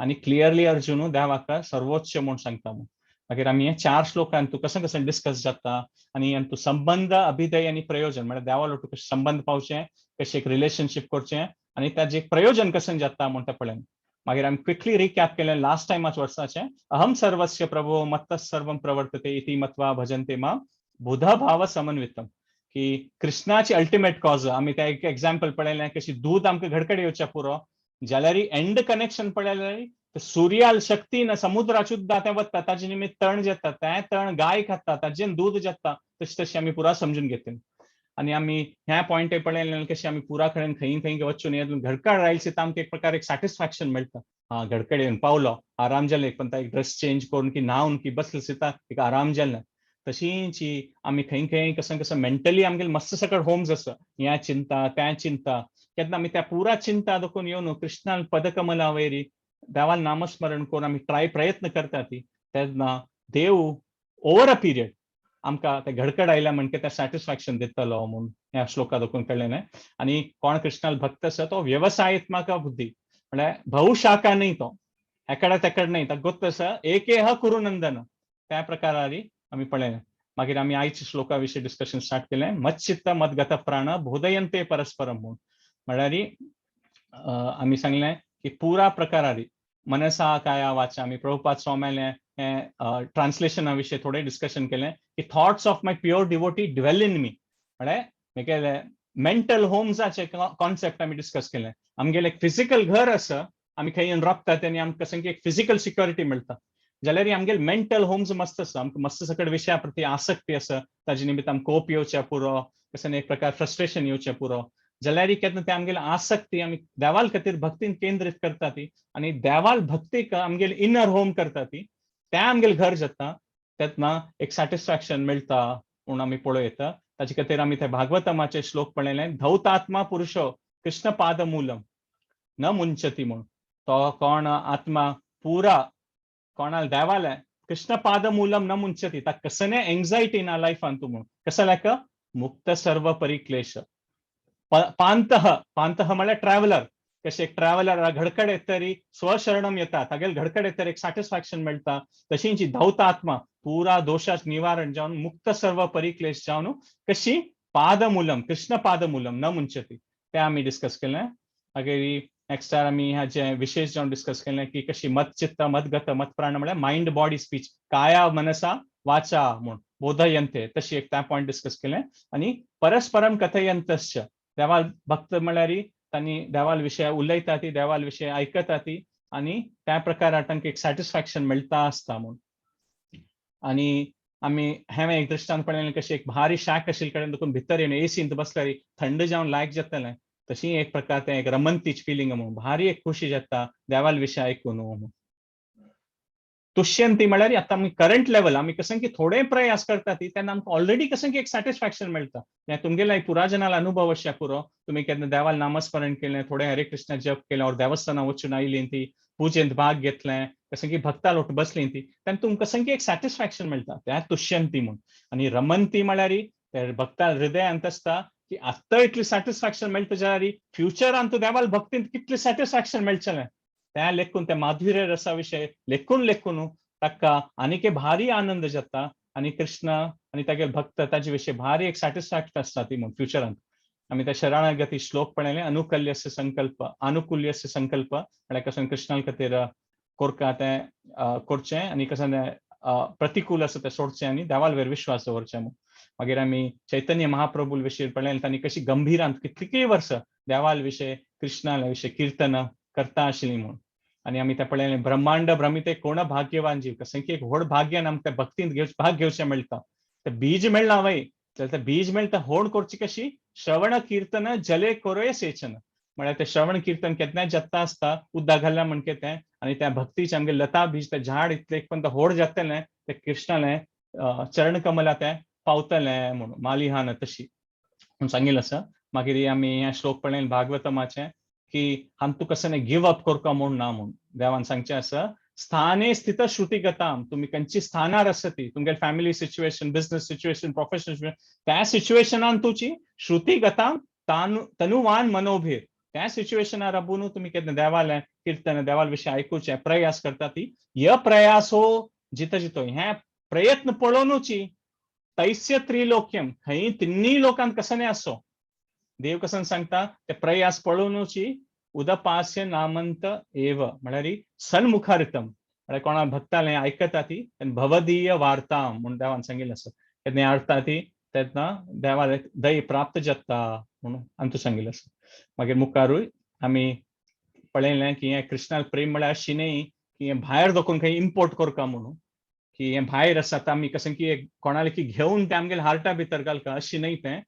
आनी क्लियरली अर्जुन देवाक सर्वोच्च म्हूण सांगता म्हूण. मागीर आमी हे 4 श्लोकान तूं कसं कसं डिस्कस जाता आनी तूं संबंध अभिदय आनी प्रयोजन म्हळ्यार देवा लोटू कशें संबंध पावचें कशें एक रिलेशनशीप करचें आनी ताजें एक प्रयोजन कशें जाता म्हूण तें पळयलें. मागीर आमी क्विकली रिकॅप केलें लास्ट टायमाच्या वर्साचें अहम सर्वस्य प्रभो मत्तः सर्वं प्रवर्तते इति मत्वा भजन्ते मां बुध भाव समन्वितम. की कृष्णाची अल्टिमेट कॉज आमी ते एक एक्झाम्पल पळयलें कशी दूद आमकां घडकड येवचें पुरो जाल्यार एंड कनेक्शन पळयल्यार सुर्याल शक्तीन समुद्राचे सुद्दां तें वता ताजे निमित्त तण जेता तें तण गाय खाता ताजेन दूद जाता तशें तशें आमी पुरा समजून घेतलें. आनी आमी ह्या पॉयंटे पळयलें कशें आमी पुरा कडेन खंय खंय वचून घडकड रायल्स आमकां एक प्रकार एक सॅटिस्फॅक्शन मेळटा. हा घडकड येवन पावलो आराम जालें पण एक ड्रेस चेंज करून की न्हावन की बसले सुद्दां एक आराम जालें. तशींची आमी खंय खंय कसं कसं मेंटली आमगेले मस्त सकळ होम्स आसा ह्या चिंता त्या चिंता केन्ना आमी त्या पुरा चिंता देखून येवन कृष्णान पदकमला वयरी देवाल नामस्मरण करून आमी प्रयत्न करता ती तेन्ना देव ओवर अ पिरियड आमकां ते घडकड आयल्या म्हणके ते सॅटिस्फॅक्शन दितलो म्हणून ह्या श्लोका देखून कळलें. आनी कोण कृष्णाल भक्त आसा तो व्यवसायत्मक बुद्धी म्हळ्यार भौशाखा न्ही तो एकडा तेकड न्ही ताका गोत्त आसा एकेह कुरु नंदन त्या प्रकारारी आमी पळयलें. मागीर आमी आयच्या श्लोका विशीं डिस्कशन स्टार्ट केलें मच्चित्त मदगत प्राण बोधयन्ते परस्परम म्हणून. म्हळ्यार आमी सांगलें की पुरा प्रकारारी मनसा काया वाचा आमी प्रभुपाद स्वाम्यालें हें ट्रान्सलेशना विशीं थोडें डिस्कशन केलें की thoughts of my pure devotee dwell in me म्हळ्यार म्हगेले मेंटल होम्साचे कॉन्सेप्ट आमी डिस्कस केलें. आमगेलें एक फिजिकल घर आसा आमी खंय येवन राबता तेन्ना आमकां कशें एक फिजिकल सिक्युरिटी मेळटा जाल्यार आमगेले मेंटल होम्स मस्त आसा आमकां मस्त सकयल विशया प्रती आसक्ती आसा ताजे निमित्त आमकां कोप येवचें पुरो कसं एक प्रकार फ्रस्ट्रेशन येवचें पुरो जाल्यार केन्ना ते आमगेले आसक्ती आमी देवाल खातीर भक्तीन केंद्रीत करता ती आनी देवाल भक्तीक आमगेले इनर होम करता ती तें आमगेलें घर जाता तेन्ना एक सॅटिस्फॅक्शन मेळटा म्हूण आमी पळयता. ताजे खातीर आमी ते भागवतमाचे श्लोक पळयलें धौतात्मा पुरुषो कृष्ण पाद मूलम न मुंचती म्हूण. तो कोण आत्मा पुरा कोणाल देवाले कृष्ण पाद मूलम न मुंचती ताका कसं एंजायटी ना लायफान तूं म्हूण कसं लायक मुक्त सर्व परिक्लेश पांतः म्हळ्यार ट्रॅव्हलर. कशें एक ट्रॅव्हलर घडकड येतरी स्वशरणम येता, तागेल घडकड येतरी एक सॅटिस्फॅक्शन मेळटा. तशी जी धवता आत्मा पुरा दोषाच निवारण जावन मुक्त सर्व परिक्लेश जावन कशी पादमूलम, कृष्ण पादमूलम न मुंचती, ते आमी डिस्कस केलें. मागीर नेक्स्ट आमी ह्या जे विशेष जावन डिस्कस केलें की कशी मत मदगत मतप्राण म्हळ्यार मायंड बॉडी स्पीच, काया मनसा वाचा म्हूण बोधयंते, तशी एक त्या पॉयंट डिस्कस केलें. आनी परस्परम कथयंतश्च, देवाल भक्त म्हळ्यार तांणी देवाल विशय उलयता ती, देवाल विशय आयकता ती, आनी त्या प्रकारान तांकां एक सॅटिस्फॅक्शन मेळटा आसता म्हूण. आनी आमी हें एक दृश्टांत पळयलें कशी एक भारी शाक आशिल्ले कडेन देखून भितर येवन एसींत बसल्यार थंड जावन लायक जातलें. तशी एक प्रकार तें एक रमंतीच फिलींग म्हणून भारी एक खुशी जाता देवाल विशय आयकून. तुष्यंती म्हळ्यार आतां आमी करंट लेवल आमी कशें की थोडे प्रयास करता ती तेन्ना आमकां ऑलरेडी कशें की एक सॅटिस्फॅक्शन मेळटा. हें तुमगेलो पुराजनाल अनुभव आसा पुरो. तुमी केन्ना देवाल नामस्मरण केलें, थोडे हरे कृष्ण जप केलें, और देवस्थानां वचून आयलीं ती, पुजेंत भाग घेतलें, कशें की भक्ताल बसलीं ती, तेन्ना तुमकां कशें की एक सॅटिस्फॅक्शन मेळटा, तें तुष्यंती म्हूण. आनी रमंती म्हळ्यार भक्ता हृदयांत आसता की आत्तां इतली सॅटिस्फॅक्शन मेळटा जाल्यार फ्युचरान तूं देवाल भक्तींत कितलें सॅटिस्फॅक्शन मेळचलें. त्या लेखून त्या माधुर्य रसा विशय लेखून ताका आनीक भारी आनंद जाता. आनी कृष्ण आनी तागे भक्त ताजे विशय भारी एक सॅटिस्फॅक्शन आसता ती म्हूण फ्युचरान. आमी त्या शरणागती श्लोक पळयले, अनुकल्यस्य संकल्प अनुकूल्यस्य संकल्प म्हळ्यार कसं कृष्णा खातीर कोरता तें करचें, आनी कसं प्रतिकूल आसा तें सोडचें आनी देवाल वयर विश्वास दवरचें म्हूण. मागीर आमी चैतन्य महाप्रभू विशीं पळयलें, तांणी कशी गंभीरान कितलींय वर्सां देवाल विशय कृष्णा विशय कीर्तन करता आशिल्लीं म्हूण. आनी आमी तें पळयलें ब्रह्मांड भ्रमिते कोण भाग्यवान जीव, कशें की एक व्हड भाग्यान आमकां भक्तींत भाग घेवचें मेळटा. तें बीज मेळना वय जाल्यार तें बीज मेळटा व्हड करची कशी श्रवण कीर्तन जले कोरय सेचन. म्हळ्यार तें श्रवण कीर्तन केन्नाय जाता आसता उदक घालना म्हण तें, आनी त्या भक्तीचे आमगे लता बीज तें झाड इतलें एक पर्यंत व्हड जातलें तें कृष्णालें चरण कमला तें पावतलें म्हणून मालिहान तशी म्हूण सांगिल्लें आसा. मागीर आमी हें श्लोक पळयलें भागवतमाचें की आम तू कसं गिव अप करता म्हूण ना म्हूण देवान सांगचें आसा. स्थाने स्थित श्रुतिगताम, तुम्ही खंयची स्थानार आसा ती तुमगे family situation, business situation, professional situation, त्या सिच्युएशनान तुची श्रुतिगताम तनुवान मनोभीर, त्या सिच्युएशनार राबून तुम्ही केन्ना देवालें कीर्तन देवाल विशय आयकुचें प्रयास करता ती. य प्रयासो जितो जितो हे प्रयत्न पळोवनूची तैस्य त्रिलोक्यम, खंय तिन्नी लोकांत कसं नाही असो देव कसं सांगता ते प्रयास पळोवनूची उदपास्य नामंत एव म्हळ्यार सन्मुखारितम म्हळ्यार कोणा भक्तालें आयकता ती भवदीय वार्ता म्हणून देवान सांगिल्लें आसा. केन्ना हाडटा ती तेन्ना देवाले दय प्राप्त जाता म्हणून आमकां सांगिल्लें आसा. मागीर मुखारूय आमी पळयलें की हें कृष्णाल प्रेम म्हळ्यार अशी न्ही की हें भायर दोखून खंय इम्पोर्ट करता म्हणून, की हें भायर आसा आमी कशें की कोणाले की घेवन ते आमगेल्या हार्टा भितर घालता अशी न्ही. तें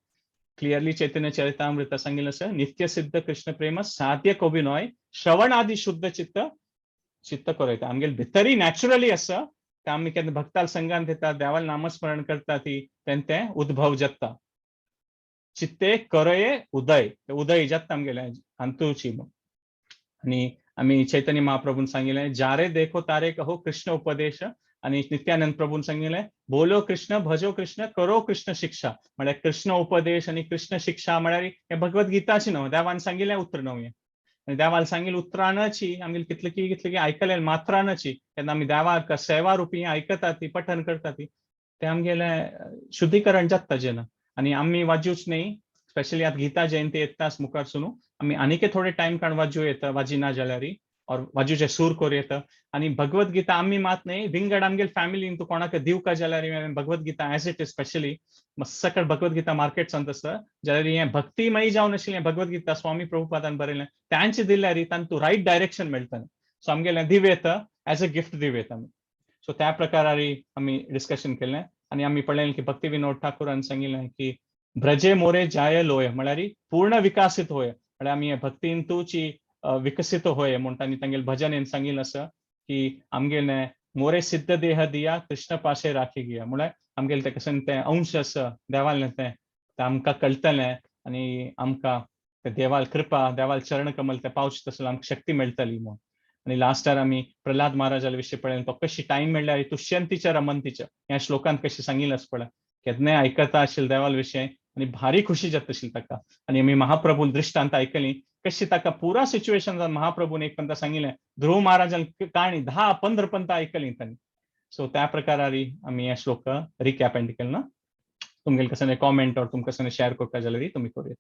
क्लियरली चैतन्य चरितामृत सांगिल्लें आसा. नित्य सिद्ध कृष्ण प्रेम साध्य कवी न्हय, श्रवण आदी शुद्ध चित्त करयता आमगेले भितरी नॅचरली आसा. ते आमी केन्ना भक्ताल संगान येता देवाल नामस्मरण करता ती तेन्ना तें उद्भव जाता. चित्ते करये उदय, उदय जाता आमगेलें अंतुची. आनी आमी चैतन्य महाप्रभून सांगिल्लें जारे देखो तारे कहो कृष्ण उपदेश, आनी नित्यानंद प्रभून सांगिल्लें बोलो कृष्ण भजो कृष्ण करो कृष्ण शिक्षा. म्हळ्यार कृष्ण उपदेश आनी कृष्ण शिक्षा म्हळ्यार हें भगवद्गीताची न्हू, देवान सांगिल्लें उतर न्हू हें. आनी देवान सांगिल्लें उतरांची आमगेली कितली आयकलें मात्रांची केन्ना आमी देवाक सेवा रुपी आयकता ती पठन करता ती तें आमगेलें शुद्धीकरण जाता ताजें. आनी आमी वाजूच न्ही, स्पेशली आतां गीता जयंती येता मुखार सुनू आमी आनीक थोडे टायम काण वाजू येता वाजी ना जाल्यार और वाजूचे सूर करूं येता. आनी भगवद्गीता आमी मात न्ही विंगड आमगेले फॅमिलीन तूं कोणाक दिवका जाल्यार Bhagavadgita as it is specially मस्सकड भगवद्गीता मार्केट्सांत आसा जाल्यार हें भक्तीमयी जावन आशिल्लें भगवद्गीता स्वामी प्रभुपादान बरयलें तांचे दिल्यार तांकां तूं रायट डायरेक्शन मेळटलें. सो आमगेलें दिव येता एज अ गिफ्ट दिव येता आमी. सो त्या प्रकारार आमी डिस्कशन केलें. आनी आमी पळयलें की भक्ती विनोद ठाकुरान सांगिल्लें की ब्रजे मोरे जाय लोय म्हळ्यार पूर्ण विकासीत होय, म्हळ्यार आमी भक्तीन तुची विकसीत होय म्हणटा आनी तांगेलें भजन हें सांगिल्लें आसा की आमगेलें मोरे सिद्ध देह दिया कृष्ण पाशे राखी गिया. म्हळ्यार आमगेलें तें कशें तें अंश आसा देवालें तें आमकां कळटलें आनी आमकां ते देवाल कृपा देवाल चरण कमल ते पावच तसलो आमकां शक्ती मेळटली म्हणून. आनी लास्टार आमी प्रल्हाद महाराजा विशीं पळयलें तो कशी टायम मेळ्ळ्यार तुष्यंतीच्या रमंतीच्या ह्या श्लोकांत कशें सांगिल्लें आसा पळय केन्नाय आयकता आशिल्लें देवाल विशय आणि भारी खुशी जातशील ताका आणि आम्ही महाप्रभू दृष्टांत ऐकली कशी ताका पुरा सिच्युएशन महाप्रभून एक पंत सांगितलें ध्रुव महाराजान काणी 10-15 पंत ऐकली तांणी सो त्या प्रकारारी आम्ही या श्लोक रिकॅप एंड केलं ना तुमगेल कसं कॉमेंट और तुम कसं शेअर करता जाल्यार तुम्ही करूया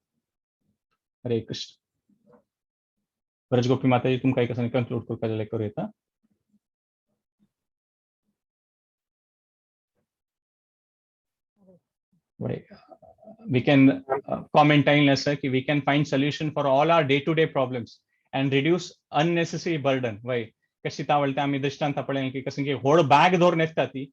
हरे कृष्ण ब्रजगोपी माताजी तुमकां कसं कंक्लूड करता जाल्यार करूया we can comment कि we can find solution for all our day-to-day problems and reduce unnecessary burden. कशी तावळते आम्ही दृष्टांत पळयलें की कसं की व्हड बॅग धरून येता ती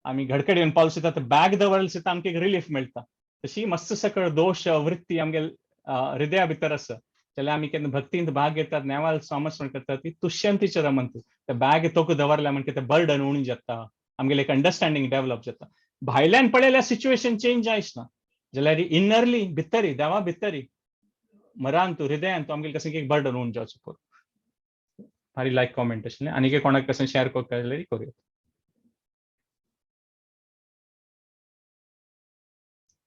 आम्ही घडकडे येवन पावस येता बॅग दवरल सुद्दां आमकां एक रिलीफ मेळटा तशी मस्त सकळ दोश वृत्ती आमगे हृदया भितर आसा जाल्यार आमी केन्ना भक्तींत भाग घेतात नेवाल समर्पण करतात ती तुष्यंतीचे रमंत ते बॅग तोक दवरल्या म्हणजे ते बर्डन उणी जाता आमगेले एक अंडरस्टँडिंग डेव्हलप जाता भायल्यान पळयल्यार सिच्युएशन चेंज जायच ना जाल्यार इनरली भितरी देवा भितरी मरान तू हृदयान तू आमगेले कसं एक बर्डन उणी जावचो पळय भारी लायक कॉमेंट आशिल्लें आनी कोणाक कसं शेअर करता जाल्यार करूया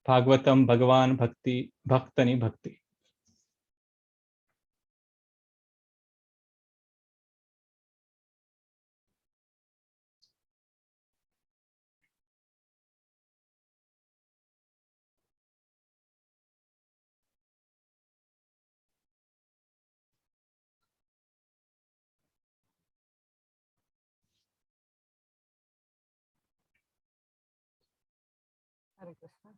भागवतम भगवान भक्ति भक्तनी भक्ति Hare Krishna.